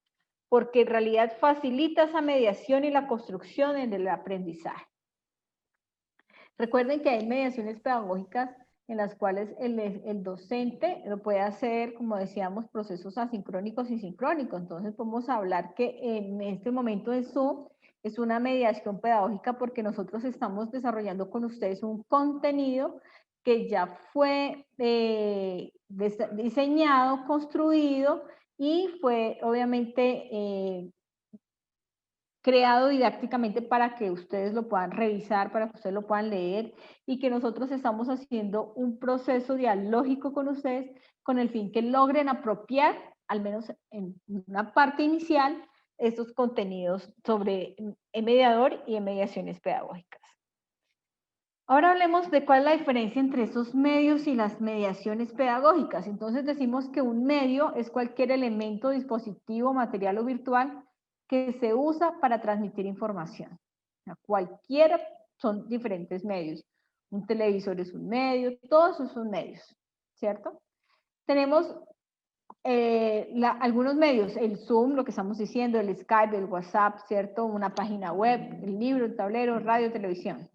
porque en realidad facilita esa mediación y la construcción en el aprendizaje. Recuerden que hay mediaciones pedagógicas en las cuales el docente lo puede hacer, como decíamos, procesos asincrónicos y sincrónicos. Entonces podemos hablar que en este momento de Zoom es una mediación pedagógica porque nosotros estamos desarrollando con ustedes un contenido que ya fue diseñado, construido y fue obviamente creado didácticamente para que ustedes lo puedan revisar, para que ustedes lo puedan leer y que nosotros estamos haciendo un proceso dialógico con ustedes con el fin que logren apropiar, al menos en una parte inicial, estos contenidos sobre mediador y mediaciones pedagógicas. Ahora hablemos de cuál es la diferencia entre esos medios y las mediaciones pedagógicas. Entonces decimos que un medio es cualquier elemento, dispositivo, material o virtual que se usa para transmitir información. Cualquiera son diferentes medios. Un televisor es un medio, todos esos son medios, ¿cierto? Tenemos algunos medios, el Zoom, lo que estamos diciendo, el Skype, el WhatsApp, ¿cierto? Una página web, el libro, el tablero, radio, televisión.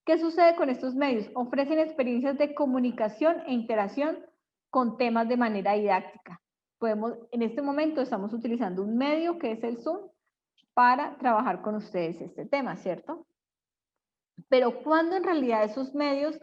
¿Qué sucede con estos medios? Ofrecen experiencias de comunicación e interacción con temas de manera didáctica. En este momento estamos utilizando un medio que es el Zoom para trabajar con ustedes este tema, ¿cierto? Pero ¿cuándo en realidad esos medios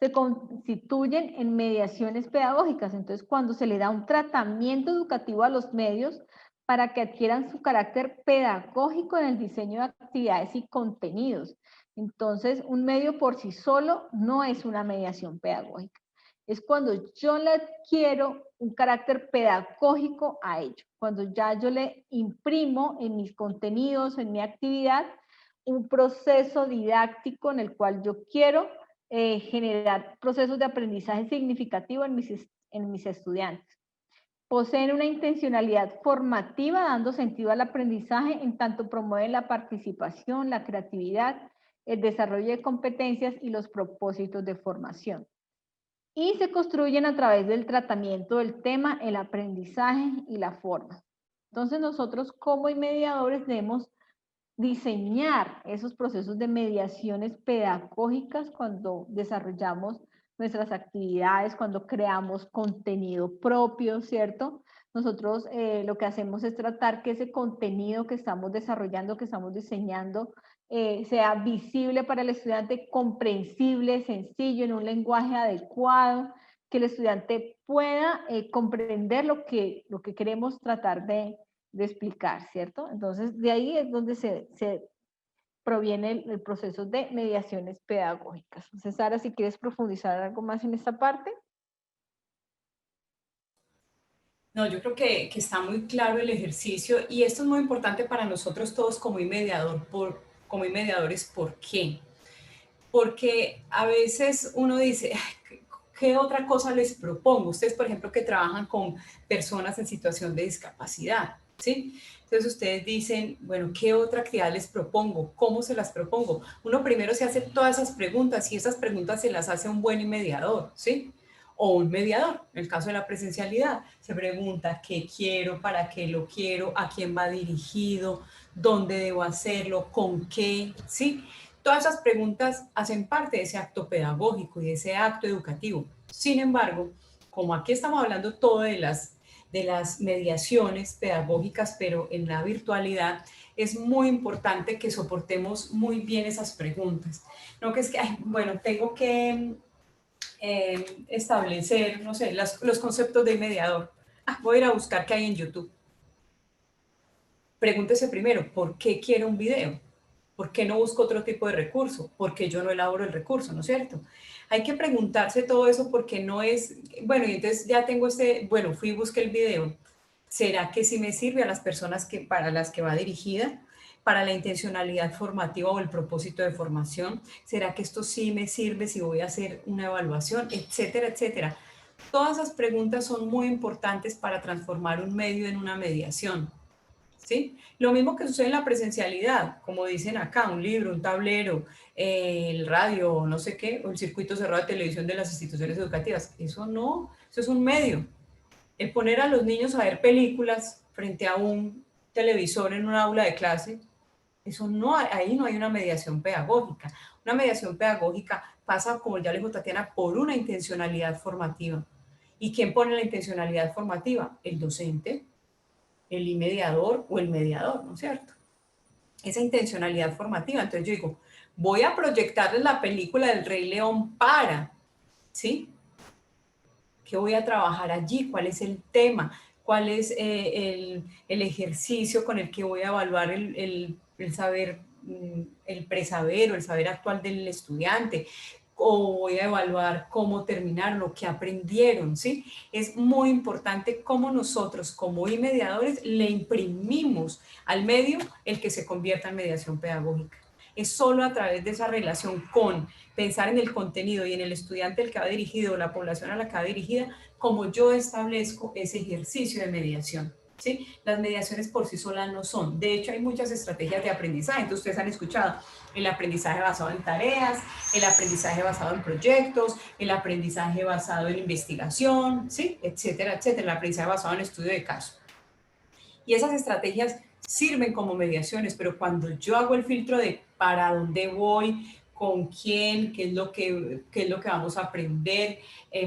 se constituyen en mediaciones pedagógicas? Entonces, cuando se le da un tratamiento educativo a los medios para que adquieran su carácter pedagógico en el diseño de actividades y contenidos. Entonces, un medio por sí solo no es una mediación pedagógica. Es cuando yo le adquiero un carácter pedagógico a ello, cuando ya yo le imprimo en mis contenidos, en mi actividad, un proceso didáctico en el cual yo quiero generar procesos de aprendizaje significativo en mis estudiantes. Poseen una intencionalidad formativa dando sentido al aprendizaje en tanto promueven la participación, la creatividad, el desarrollo de competencias y los propósitos de formación. Y se construyen a través del tratamiento del tema, el aprendizaje y la forma. Entonces nosotros como mediadores debemos diseñar esos procesos de mediaciones pedagógicas cuando desarrollamos nuestras actividades, cuando creamos contenido propio, ¿cierto? Nosotros lo que hacemos es tratar que ese contenido que estamos desarrollando, que estamos diseñando, sea visible para el estudiante, comprensible, sencillo, en un lenguaje adecuado, que el estudiante pueda comprender lo que queremos tratar de explicar, ¿cierto? Entonces, de ahí es donde se proviene el proceso de mediaciones pedagógicas. Entonces, Sara, si quieres profundizar algo más en esta parte. No, yo creo que está muy claro el ejercicio y esto es muy importante para nosotros todos como mediadores. ¿Por qué? Porque a veces uno dice, ¿qué otra cosa les propongo? Ustedes, por ejemplo, que trabajan con personas en situación de discapacidad, ¿sí? Entonces ustedes dicen, bueno, ¿qué otra actividad les propongo? ¿Cómo se las propongo? Uno primero se hace todas esas preguntas y esas preguntas se las hace un buen mediador, ¿sí? O un mediador, en el caso de la presencialidad, se pregunta qué quiero, para qué lo quiero, a quién va dirigido, dónde debo hacerlo, con qué, ¿sí? Todas esas preguntas hacen parte de ese acto pedagógico y de ese acto educativo. Sin embargo, como aquí estamos hablando todo de las mediaciones pedagógicas, pero en la virtualidad, es muy importante que soportemos muy bien esas preguntas. No que es que, ay, bueno, tengo que establecer, no sé, los conceptos de mediador. Voy a ir a buscar qué hay en YouTube. Pregúntese primero, ¿por qué quiero un video? ¿Por qué no busco otro tipo de recurso? ¿Por qué yo no elaboro el recurso? ¿No es cierto? Hay que preguntarse todo eso porque no es, bueno, y entonces ya tengo bueno, fui y busqué el video. ¿Será que sí me sirve a las personas para las que va dirigida? ¿Para la intencionalidad formativa o el propósito de formación? ¿Será que esto sí me sirve si voy a hacer una evaluación? Etcétera, etcétera. Todas esas preguntas son muy importantes para transformar un medio en una mediación. ¿Sí? Lo mismo que sucede en la presencialidad, como dicen acá, un libro, un tablero, el radio, no sé qué, o el circuito cerrado de televisión de las instituciones educativas. Eso no, eso es un medio. El poner a los niños a ver películas frente a un televisor en un aula de clase, eso no, ahí no hay una mediación pedagógica. Una mediación pedagógica pasa, como ya le dijo Tatiana, por una intencionalidad formativa. ¿Y quién pone la intencionalidad formativa? El docente, el mediador o el mediador, ¿no es cierto? Esa intencionalidad formativa. Entonces yo digo, voy a proyectarles la película del Rey León para, ¿sí? ¿Qué voy a trabajar allí? ¿Cuál es el tema? ¿Cuál es el ejercicio con el que voy a evaluar el saber, el presaber o el saber actual del estudiante? O voy a evaluar cómo terminaron, lo que aprendieron, ¿sí? Es muy importante cómo nosotros, como mediadores, le imprimimos al medio el que se convierta en mediación pedagógica. Es solo a través de esa relación con pensar en el contenido y en el estudiante al que va dirigido o la población a la que va dirigida, como yo establezco ese ejercicio de mediación. ¿Sí? Las mediaciones por sí solas no son. De hecho, hay muchas estrategias de aprendizaje. Entonces, ustedes han escuchado el aprendizaje basado en tareas, el aprendizaje basado en proyectos, el aprendizaje basado en investigación, ¿sí? Etcétera, etcétera. El aprendizaje basado en estudio de caso. Y esas estrategias sirven como mediaciones, pero cuando yo hago el filtro de para dónde voy, con quién, qué es lo que vamos a aprender,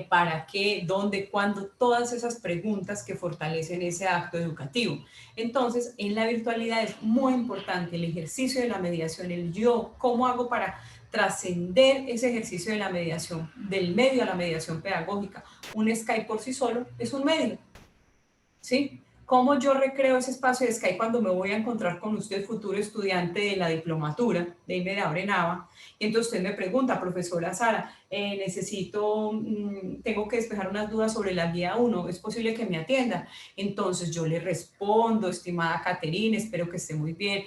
para qué, dónde, cuándo, todas esas preguntas que fortalecen ese acto educativo. Entonces, en la virtualidad es muy importante el ejercicio de la mediación, el yo, cómo hago para trascender ese ejercicio de la mediación, del medio a la mediación pedagógica. Un Skype por sí solo es un medio, ¿sí? ¿Cómo yo recreo ese espacio de Skype cuando me voy a encontrar con usted, futuro estudiante de la diplomatura de mediador en ABA? Y entonces usted me pregunta, profesora Sara, tengo que despejar unas dudas sobre la guía 1, ¿es posible que me atienda? Entonces yo le respondo, estimada Caterina, espero que esté muy bien.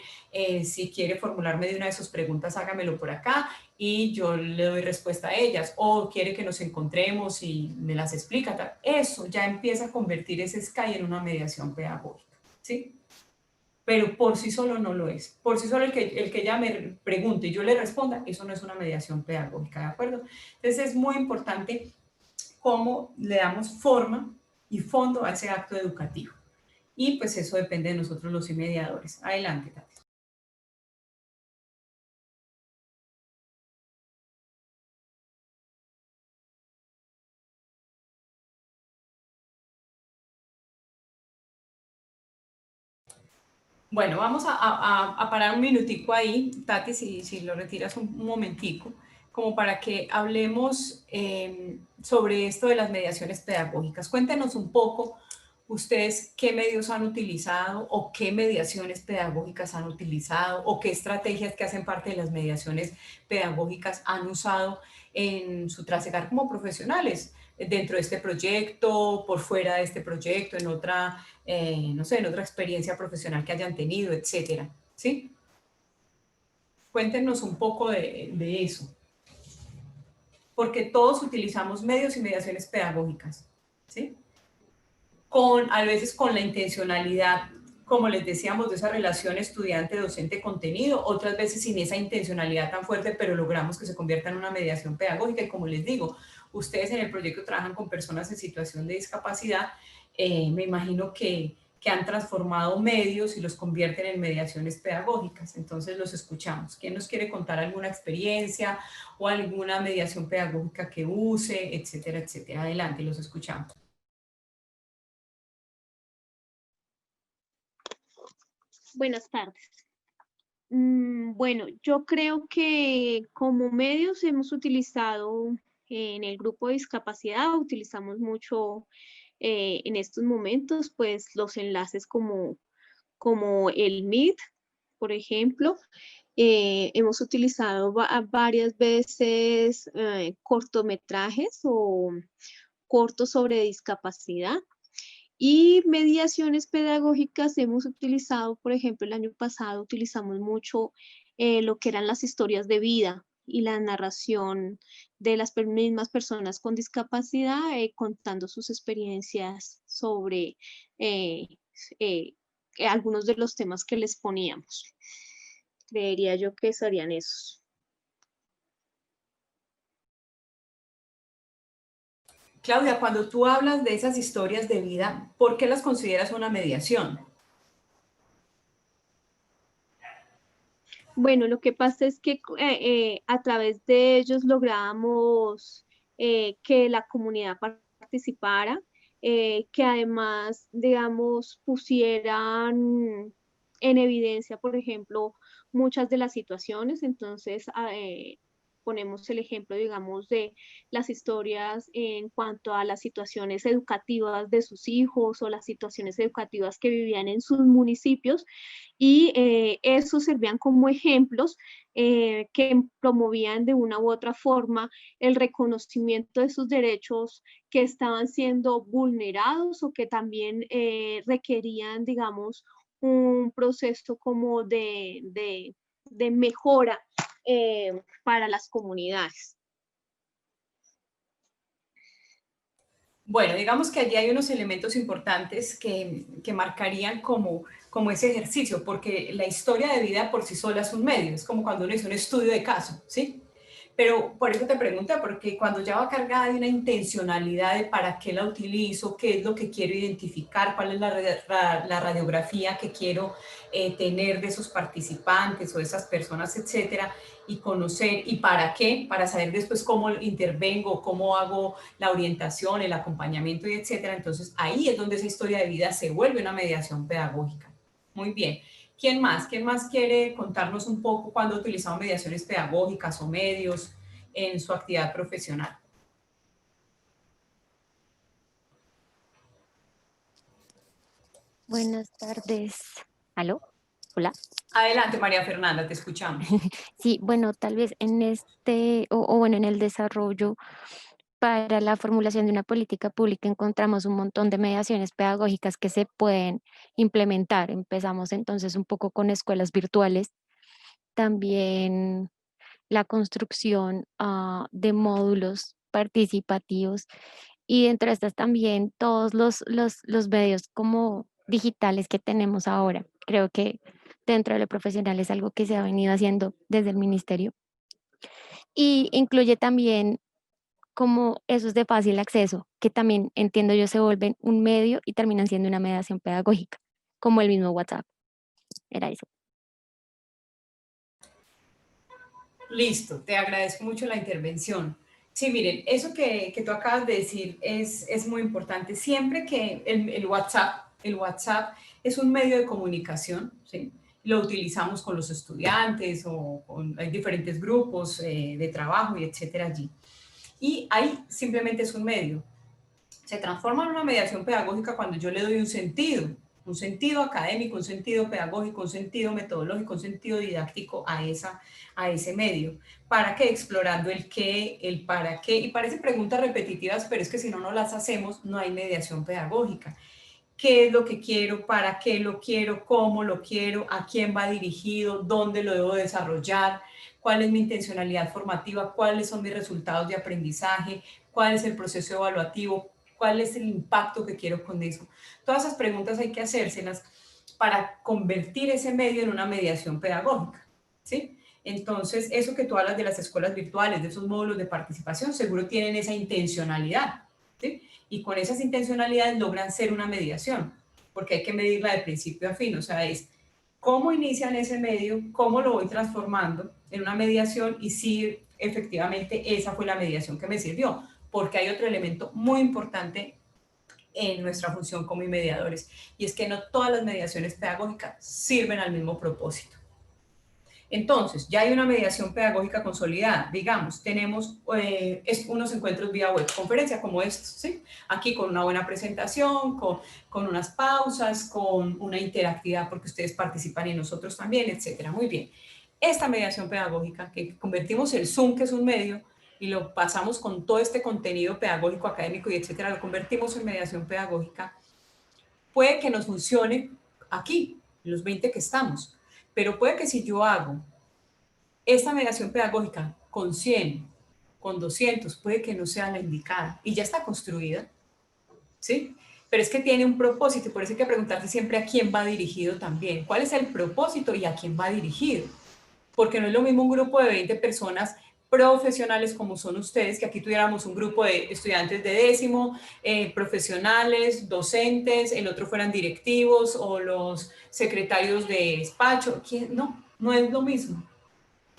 Si quiere formularme de una de sus preguntas, hágamelo por acá y yo le doy respuesta a ellas, o quiere que nos encontremos y me las explica. Eso ya empieza a convertir ese Skype en una mediación pedagógica, ¿sí? Pero por sí solo no lo es. Por sí solo el que ella me pregunte y yo le responda, eso no es una mediación pedagógica, ¿de acuerdo? Entonces es muy importante cómo le damos forma y fondo a ese acto educativo. Y pues eso depende de nosotros los mediadores. Adelante, Tati. Bueno, vamos a parar un minutico ahí, Tati, si lo retiras un momentico, como para que hablemos sobre esto de las mediaciones pedagógicas. Cuéntenos un poco ustedes qué medios han utilizado o qué mediaciones pedagógicas han utilizado o qué estrategias que hacen parte de las mediaciones pedagógicas han usado en su trasegar como profesionales dentro de este proyecto, por fuera de este proyecto, en otra, no sé, en otra experiencia profesional que hayan tenido, etcétera, ¿sí? Cuéntenos un poco de eso. Porque todos utilizamos medios y mediaciones pedagógicas, ¿sí? A veces con la intencionalidad, como les decíamos, de esa relación estudiante-docente-contenido, otras veces sin esa intencionalidad tan fuerte, pero logramos que se convierta en una mediación pedagógica. Y como les digo, ustedes en el proyecto trabajan con personas en situación de discapacidad, me imagino que que han transformado medios y los convierten en mediaciones pedagógicas. Entonces los escuchamos. ¿Quién nos quiere contar alguna experiencia o alguna mediación pedagógica que use, etcétera, etcétera? Adelante, los escuchamos. Buenas tardes. Bueno, yo creo que como medios hemos utilizado en el grupo de discapacidad, utilizamos mucho en estos momentos, pues los enlaces como el Meet, por ejemplo. Hemos utilizado varias veces cortometrajes o cortos sobre discapacidad. Y mediaciones pedagógicas hemos utilizado, por ejemplo, el año pasado utilizamos mucho lo que eran las historias de vida y la narración de las mismas personas con discapacidad contando sus experiencias sobre algunos de los temas que les poníamos. Creería yo que serían esos. Claudia, cuando tú hablas de esas historias de vida, ¿por qué las consideras una mediación? Bueno, lo que pasa es que a través de ellos logramos que la comunidad participara, que además, digamos, pusieran en evidencia, por ejemplo, muchas de las situaciones. Entonces, ponemos el ejemplo, digamos, de las historias en cuanto a las situaciones educativas de sus hijos o las situaciones educativas que vivían en sus municipios, y eso servían como ejemplos que promovían de una u otra forma el reconocimiento de sus derechos que estaban siendo vulnerados o que también requerían, digamos, un proceso como de mejora para las comunidades. Bueno, digamos que allí hay unos elementos importantes que marcarían como ese ejercicio, porque la historia de vida por sí sola es un medio, es como cuando uno hizo un estudio de caso, ¿sí? Pero por eso te pregunté, porque cuando ya va cargada de una intencionalidad de para qué la utilizo, qué es lo que quiero identificar, cuál es la radiografía que quiero tener de esos participantes o de esas personas, etcétera, y conocer, y para qué, para saber después cómo intervengo, cómo hago la orientación, el acompañamiento, y etcétera. Entonces ahí es donde esa historia de vida se vuelve una mediación pedagógica. Muy bien. ¿Quién más? ¿Quién más quiere contarnos un poco cuándo ha utilizado mediaciones pedagógicas o medios en su actividad profesional? Buenas tardes. ¿Aló? Hola. Adelante, María Fernanda, te escuchamos. Sí, bueno, tal vez en bueno, en el desarrollo para la formulación de una política pública encontramos un montón de mediaciones pedagógicas que se pueden implementar. Empezamos entonces un poco con escuelas virtuales, también la construcción de módulos participativos, y dentro de estas también todos los medios como digitales que tenemos ahora. Creo que dentro de lo profesional es algo que se ha venido haciendo desde el ministerio, y incluye también como esos de fácil acceso, que también entiendo yo se vuelven un medio y terminan siendo una mediación pedagógica, como el mismo WhatsApp. Era eso. Listo, te agradezco mucho la intervención. Sí, miren, eso que tú acabas de decir es muy importante. Siempre que el WhatsApp es un medio de comunicación, ¿sí? Lo utilizamos con los estudiantes o hay diferentes grupos de trabajo y etcétera allí. Y ahí simplemente es un medio. Se transforma en una mediación pedagógica cuando yo le doy un sentido académico, un sentido pedagógico, un sentido metodológico, un sentido didáctico a ese medio. ¿Para qué? Explorando el qué, el para qué, y parecen preguntas repetitivas, pero es que si no las hacemos, no hay mediación pedagógica. ¿Qué es lo que quiero? ¿Para qué lo quiero? ¿Cómo lo quiero? ¿A quién va dirigido? ¿Dónde lo debo desarrollar? ¿Cuál es mi intencionalidad formativa? ¿Cuáles son mis resultados de aprendizaje? ¿Cuál es el proceso evaluativo? ¿Cuál es el impacto que quiero con eso? Todas esas preguntas hay que hacérselas para convertir ese medio en una mediación pedagógica, ¿sí? Entonces, eso que tú hablas de las escuelas virtuales, de esos módulos de participación, seguro tienen esa intencionalidad, ¿sí? Y con esas intencionalidades logran ser una mediación. porque hay que medirla de principio a fin, o sea, es cómo inician ese medio, cómo lo voy transformando en una mediación y si efectivamente esa fue la mediación que me sirvió, porque hay otro elemento muy importante en nuestra función como mediadores, y es que no todas las mediaciones pedagógicas sirven al mismo propósito. Entonces, ya hay una mediación pedagógica consolidada. Digamos, tenemos unos encuentros vía web, conferencia como estos, ¿sí? Aquí con una buena presentación, con unas pausas, con una interactividad porque ustedes participan y nosotros también, etcétera. Muy bien. Esta mediación pedagógica, que convertimos el Zoom, que es un medio, y lo pasamos con todo este contenido pedagógico, académico y etcétera, lo convertimos en mediación pedagógica, puede que nos funcione aquí, los 20 que estamos, pero puede que si yo hago esta mediación pedagógica con 100, con 200, puede que no sea la indicada y ya está construida, ¿sí? Pero es que tiene un propósito y por eso hay que preguntarse siempre a quién va dirigido también. ¿Cuál es el propósito y a quién va dirigido? Porque no es lo mismo un grupo de 20 personas profesionales como son ustedes, que aquí tuviéramos un grupo de estudiantes de décimo, profesionales, docentes, el otro fueran directivos o los secretarios de despacho. No es lo mismo,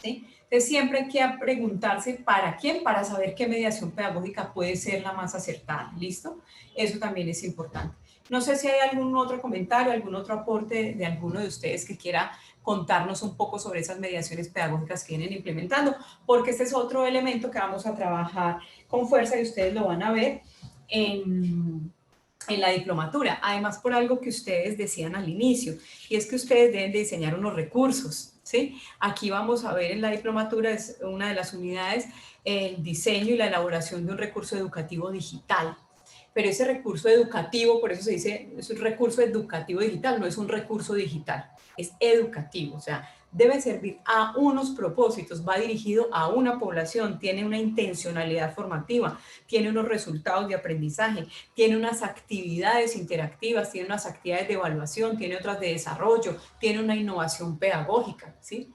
¿sí? Entonces siempre hay que preguntarse para quién, para saber qué mediación pedagógica puede ser la más acertada, ¿listo? Eso también es importante. No sé si hay algún otro comentario, algún otro aporte de alguno de ustedes que quiera contarnos un poco sobre esas mediaciones pedagógicas que vienen implementando, porque este es otro elemento que vamos a trabajar con fuerza y ustedes lo van a ver en la diplomatura. Además, por algo que ustedes decían al inicio, y es que ustedes deben de diseñar unos recursos, ¿sí? Aquí vamos a ver en la diplomatura, es una de las unidades, el diseño y la elaboración de un recurso educativo digital. Pero ese recurso educativo, por eso se dice, es un recurso educativo digital, no es un recurso digital, es educativo, o sea, debe servir a unos propósitos, va dirigido a una población, tiene una intencionalidad formativa, tiene unos resultados de aprendizaje, tiene unas actividades interactivas, tiene unas actividades de evaluación, tiene otras de desarrollo, tiene una innovación pedagógica, ¿sí?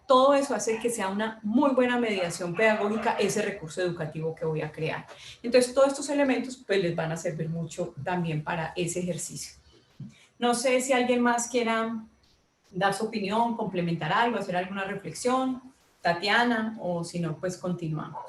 Todo eso hace que sea una muy buena mediación pedagógica ese recurso educativo que voy a crear. Entonces, todos estos elementos pues les van a servir mucho también para ese ejercicio. No sé si alguien más quiera dar su opinión, complementar algo, hacer alguna reflexión, Tatiana, o si no, pues continuamos.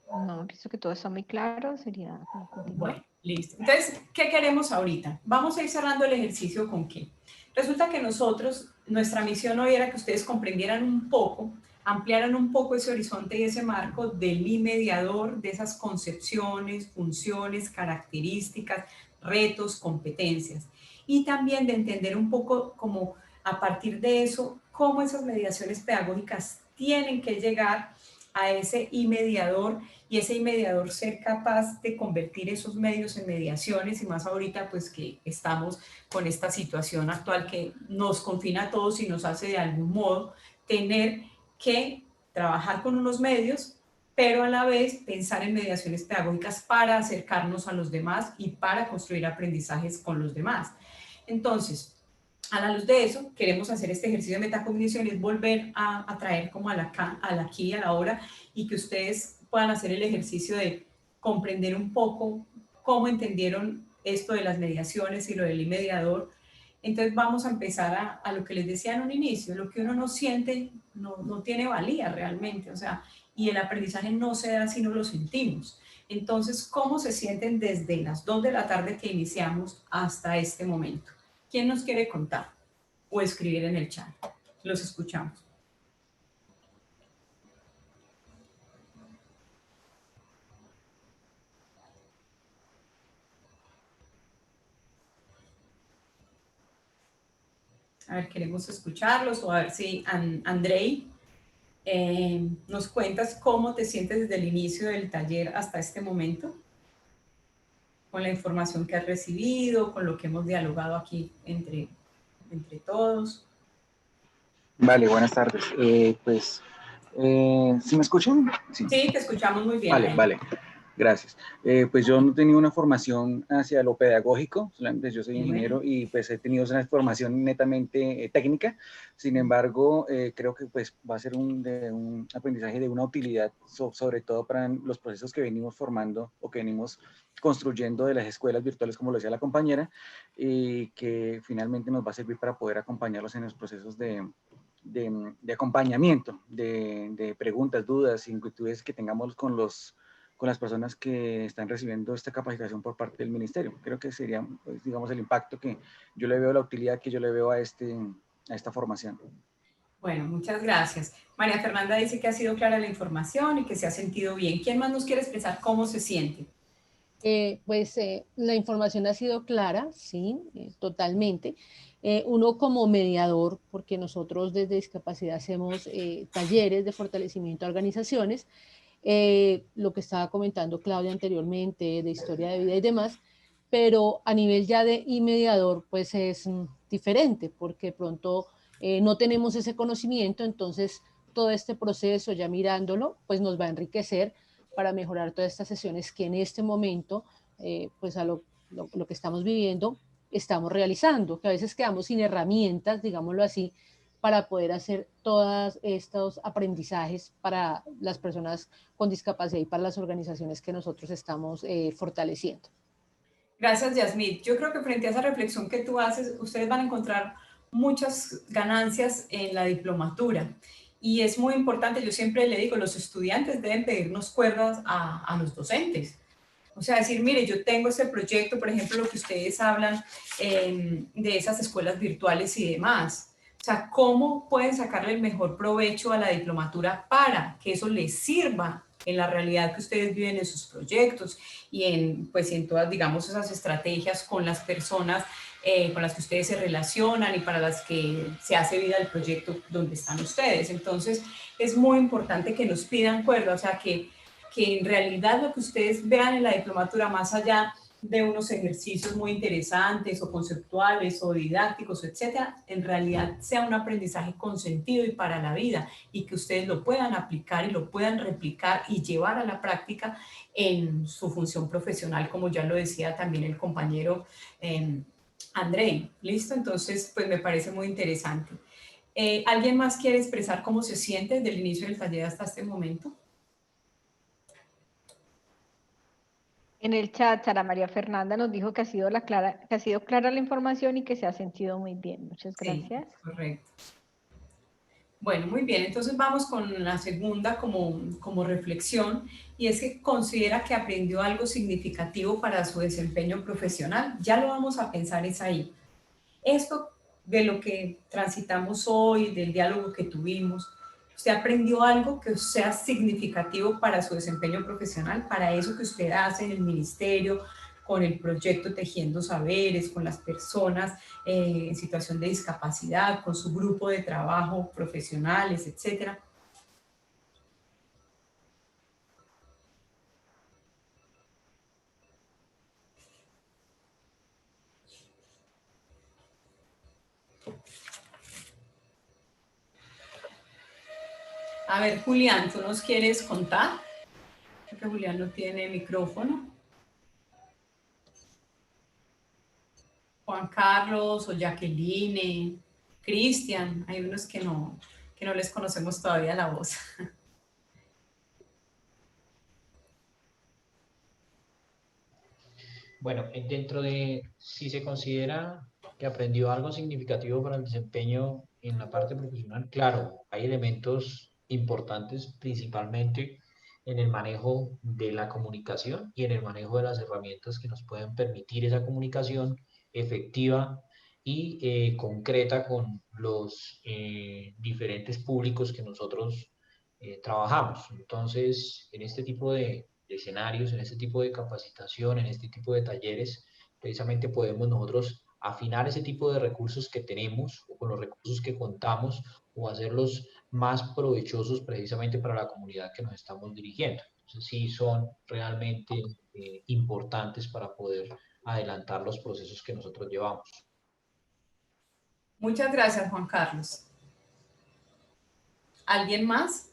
No, pienso que todo está muy claro, sería continuar. Bueno, listo. Entonces, ¿qué queremos ahorita? Vamos a ir cerrando el ejercicio con qué. Resulta que nosotros, nuestra misión hoy era que ustedes comprendieran un poco, ampliaran un poco ese horizonte y ese marco del mediador, de esas concepciones, funciones, características, retos, competencias. Y también de entender un poco como a partir de eso, cómo esas mediaciones pedagógicas tienen que llegar a ese mediador y ese mediador ser capaz de convertir esos medios en mediaciones y más ahorita pues que estamos con esta situación actual que nos confina a todos y nos hace de algún modo tener que trabajar con unos medios, pero a la vez pensar en mediaciones pedagógicas para acercarnos a los demás y para construir aprendizajes con los demás. Entonces, a la luz de eso, queremos hacer este ejercicio de metacognición y es volver a traer como al aquí y a la ahora y que ustedes puedan hacer el ejercicio de comprender un poco cómo entendieron esto de las mediaciones y lo del mediador. Entonces vamos a empezar a lo que les decía en un inicio, lo que uno no siente no tiene valía realmente, o sea, y el aprendizaje no se da si no lo sentimos. Entonces, ¿cómo se sienten desde las 2 de la tarde que iniciamos hasta este momento? ¿Quién nos quiere contar o escribir en el chat? Los escuchamos. A ver, queremos escucharlos o a ver si Andrei nos cuentas cómo te sientes desde el inicio del taller hasta este momento, con la información que has recibido, con lo que hemos dialogado aquí entre todos. Vale, buenas tardes. ¿Sí me escuchan? Sí, te escuchamos muy bien. Vale, vale. Gracias. Pues yo no tenía una formación hacia lo pedagógico, solamente yo soy ingeniero y pues he tenido una formación netamente técnica. Sin embargo, creo que pues va a ser un aprendizaje de una utilidad, sobre todo para los procesos que venimos formando o que venimos construyendo de las escuelas virtuales, como lo decía la compañera, y que finalmente nos va a servir para poder acompañarlos en los procesos de acompañamiento, de preguntas, dudas, inquietudes que tengamos con las personas que están recibiendo esta capacitación por parte del ministerio. Creo que sería, pues, digamos, el impacto que yo le veo, la utilidad que yo le veo a esta formación. Bueno, muchas gracias. María Fernanda dice que ha sido clara la información y que se ha sentido bien. ¿Quién más nos quiere expresar cómo se siente? La información ha sido clara, sí, totalmente. Uno como mediador, porque nosotros desde Discapacidad hacemos talleres de fortalecimiento a organizaciones, lo que estaba comentando Claudia anteriormente, de historia de vida y demás, pero a nivel ya de mediador, pues es diferente, porque pronto no tenemos ese conocimiento, entonces todo este proceso, ya mirándolo, pues nos va a enriquecer para mejorar todas estas sesiones que en este momento, pues a lo que estamos viviendo, estamos realizando, que a veces quedamos sin herramientas, digámoslo así, para poder hacer todos estos aprendizajes para las personas con discapacidad y para las organizaciones que nosotros estamos fortaleciendo. Gracias, Yasmín. Yo creo que frente a esa reflexión que tú haces, ustedes van a encontrar muchas ganancias en la diplomatura. Y es muy importante, yo siempre le digo, los estudiantes deben pedirnos cuerdas a los docentes. O sea, decir, mire, yo tengo este proyecto, por ejemplo, lo que ustedes hablan de esas escuelas virtuales y demás. O sea, ¿cómo pueden sacarle el mejor provecho a la diplomatura para que eso les sirva en la realidad que ustedes viven en sus proyectos y pues, en todas, digamos, esas estrategias con las personas con las que ustedes se relacionan y para las que se hace vida el proyecto donde están ustedes? Entonces, es muy importante que nos pidan cuerda, o sea, que en realidad lo que ustedes vean en la diplomatura, más allá de unos ejercicios muy interesantes o conceptuales o didácticos, etcétera, en realidad sea un aprendizaje con sentido y para la vida, y que ustedes lo puedan aplicar y lo puedan replicar y llevar a la práctica en su función profesional, como ya lo decía también el compañero Andrei. ¿Listo? Entonces, pues me parece muy interesante. ¿Alguien más quiere expresar cómo se siente desde el inicio del taller hasta este momento? En el chat, Sara María Fernanda nos dijo que ha sido clara la información y que se ha sentido muy bien. Muchas gracias. Sí, correcto. Bueno, muy bien. Entonces vamos con la segunda como reflexión, y es que considera que aprendió algo significativo para su desempeño profesional. Ya lo vamos a pensar, es ahí. Esto de lo que transitamos hoy, del diálogo que tuvimos, ¿usted aprendió algo que sea significativo para su desempeño profesional, para eso que usted hace en el ministerio, con el proyecto Tejiendo Saberes, con las personas en situación de discapacidad, con su grupo de trabajo, profesionales, etcétera? A ver, Julián, ¿tú nos quieres contar? Creo que Julián no tiene micrófono. Juan Carlos o Jacqueline, Cristian, hay unos que no les conocemos todavía la voz. Bueno, dentro de si se considera que aprendió algo significativo para el desempeño en la parte profesional, claro, hay elementos importantes, principalmente en el manejo de la comunicación y en el manejo de las herramientas que nos pueden permitir esa comunicación efectiva y concreta con los diferentes públicos que nosotros trabajamos. Entonces, en este tipo de escenarios, en este tipo de capacitación, en este tipo de talleres, precisamente podemos nosotros afinar ese tipo de recursos que tenemos o con los recursos que contamos o hacerlos más provechosos precisamente para la comunidad que nos estamos dirigiendo. Entonces sí son realmente importantes para poder adelantar los procesos que nosotros llevamos. Muchas gracias, Juan Carlos. ¿Alguien más?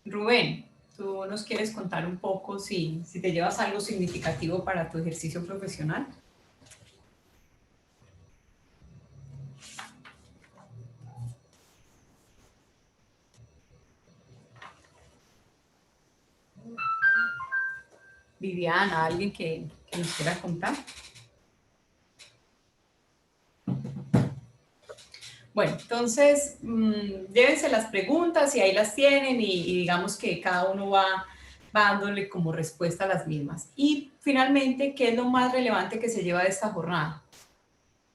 Rubén, ¿Tú nos quieres contar un poco si te llevas algo significativo para tu ejercicio profesional? Viviana, ¿alguien que nos quiera contar? Bueno, entonces, llévense las preguntas y ahí las tienen y digamos que cada uno va dándole como respuesta a las mismas. Y finalmente, ¿qué es lo más relevante que se lleva de esta jornada?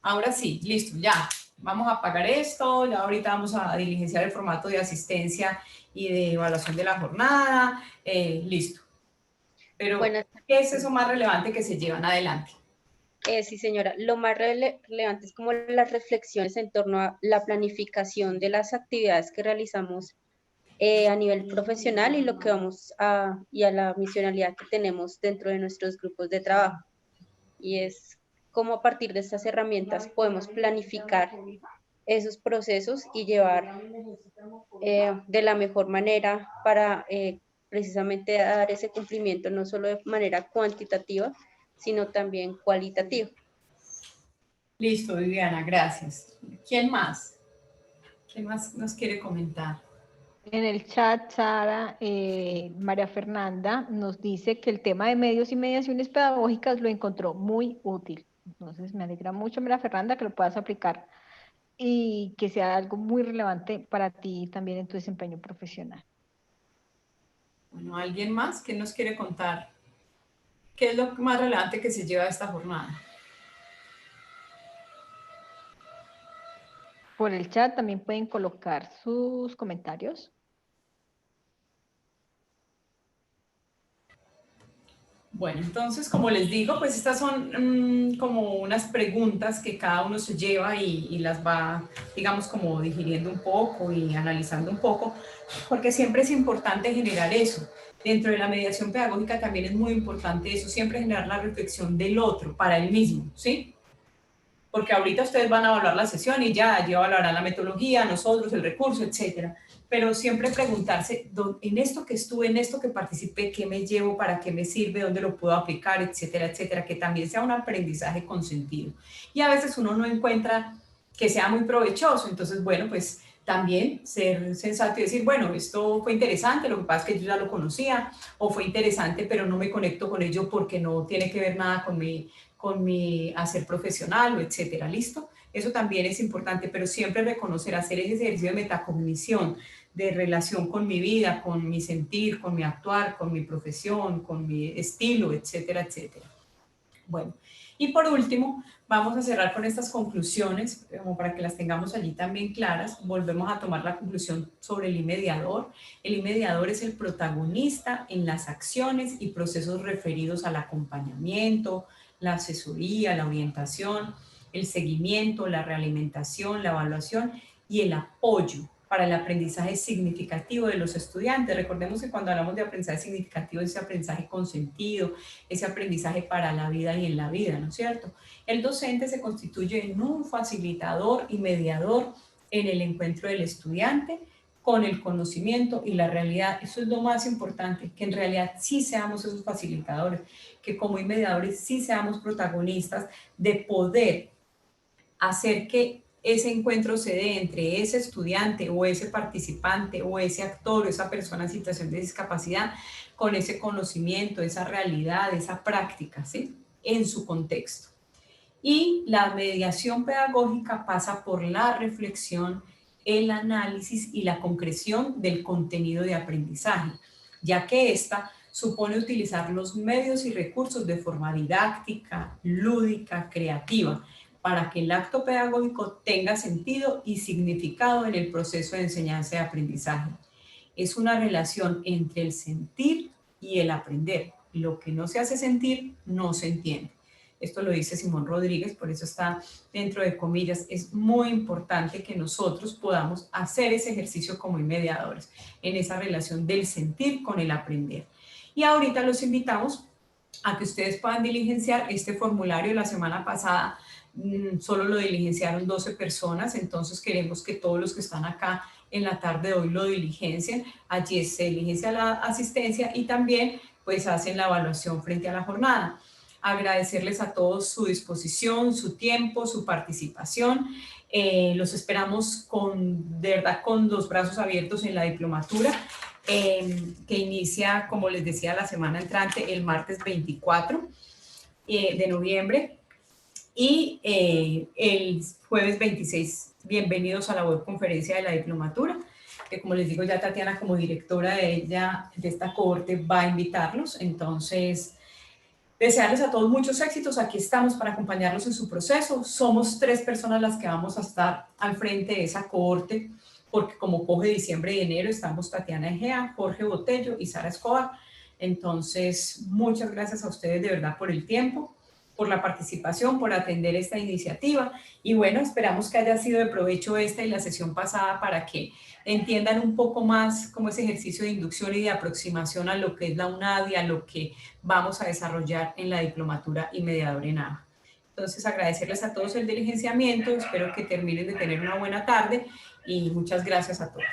Ahora sí, listo, ya. Vamos a apagar esto, ya ahorita vamos a diligenciar el formato de asistencia y de evaluación de la jornada. Listo. Pero, ¿qué es eso más relevante que se llevan adelante? Sí, señora. Lo más relevante es como las reflexiones en torno a la planificación de las actividades que realizamos a nivel profesional y lo que y a la misionalidad que tenemos dentro de nuestros grupos de trabajo. Y es cómo a partir de estas herramientas podemos planificar esos procesos y llevar de la mejor manera para precisamente dar ese cumplimiento no solo de manera cuantitativa, sino también cualitativa. Listo, Viviana, gracias. ¿Quién más? ¿Quién más nos quiere comentar? En el chat, Sara, María Fernanda nos dice que el tema de medios y mediaciones pedagógicas lo encontró muy útil. Entonces me alegra mucho, María Fernanda, que lo puedas aplicar y que sea algo muy relevante para ti también en tu desempeño profesional. Bueno, ¿alguien más? ¿Quién nos quiere contar? ¿Qué es lo más relevante que se lleva de esta jornada? Por el chat también pueden colocar sus comentarios. Bueno, entonces, como les digo, pues estas son como unas preguntas que cada uno se lleva y las va, digamos, como digiriendo un poco y analizando un poco, porque siempre es importante generar eso. Dentro de la mediación pedagógica también es muy importante eso, siempre generar la reflexión del otro para él mismo, ¿sí? Porque ahorita ustedes van a evaluar la sesión y ya evaluarán la metodología, nosotros, el recurso, etcétera. Pero siempre preguntarse, en esto que estuve, en esto que participé, ¿qué me llevo? ¿Para qué me sirve? ¿Dónde lo puedo aplicar? Etcétera, etcétera. Que también sea un aprendizaje con sentido. Y a veces uno no encuentra que sea muy provechoso. Entonces, bueno, pues también ser sensato y decir, bueno, esto fue interesante, lo que pasa es que yo ya lo conocía, o fue interesante, pero no me conecto con ello porque no tiene que ver nada con mi hacer profesional, o etcétera, ¿listo? Eso también es importante, pero siempre reconocer, hacer ese ejercicio de metacognición, de relación con mi vida, con mi sentir, con mi actuar, con mi profesión, con mi estilo, etcétera, etcétera. Bueno, y por último, vamos a cerrar con estas conclusiones, como para que las tengamos allí también claras. Volvemos a tomar la conclusión sobre el I-mediador. El I-mediador es el protagonista en las acciones y procesos referidos al acompañamiento, la asesoría, la orientación, el seguimiento, la realimentación, la evaluación y el apoyo para el aprendizaje significativo de los estudiantes. Recordemos que cuando hablamos de aprendizaje significativo, es ese aprendizaje con sentido, ese aprendizaje para la vida y en la vida, ¿no es cierto? El docente se constituye en un facilitador y mediador en el encuentro del estudiante con el conocimiento y la realidad. Eso es lo más importante, que en realidad sí seamos esos facilitadores, que como mediadores sí seamos protagonistas de poder hacer que ese encuentro se dé entre ese estudiante o ese participante o ese actor o esa persona en situación de discapacidad con ese conocimiento, esa realidad, esa práctica, ¿sí? En su contexto. Y la mediación pedagógica pasa por la reflexión, el análisis y la concreción del contenido de aprendizaje, ya que esta supone utilizar los medios y recursos de forma didáctica, lúdica, creativa, para que el acto pedagógico tenga sentido y significado en el proceso de enseñanza y aprendizaje. Es una relación entre el sentir y el aprender. Lo que no se hace sentir, no se entiende. Esto lo dice Simón Rodríguez, por eso está dentro de comillas. Es muy importante que nosotros podamos hacer ese ejercicio como mediadores, en esa relación del sentir con el aprender. Y ahorita los invitamos a que ustedes puedan diligenciar este formulario. La semana pasada solo lo diligenciaron 12 personas, entonces queremos que todos los que están acá en la tarde de hoy lo diligencien. Allí se diligencia la asistencia y también pues hacen la evaluación frente a la jornada. Agradecerles a todos su disposición, su tiempo, su participación. Los esperamos de verdad con los brazos abiertos en la diplomatura, que inicia, como les decía, la semana entrante, el martes 24 de noviembre. Y el jueves 26, bienvenidos a la webconferencia de la diplomatura, que como les digo, ya Tatiana como directora de esta cohorte va a invitarlos. Entonces, desearles a todos muchos éxitos. Aquí estamos para acompañarlos en su proceso. Somos 3 personas las que vamos a estar al frente de esa cohorte, porque como coge diciembre y enero estamos Tatiana Egea, Jorge Botello y Sara Escobar. Entonces, muchas gracias a ustedes de verdad por el tiempo, por la participación, por atender esta iniciativa. Y bueno, esperamos que haya sido de provecho esta y la sesión pasada para que entiendan un poco más cómo ese ejercicio de inducción y de aproximación a lo que es la UNADI, a lo que vamos a desarrollar en la diplomatura y mediador en ABA. Entonces, agradecerles a todos el diligenciamiento, espero que terminen de tener una buena tarde y muchas gracias a todos.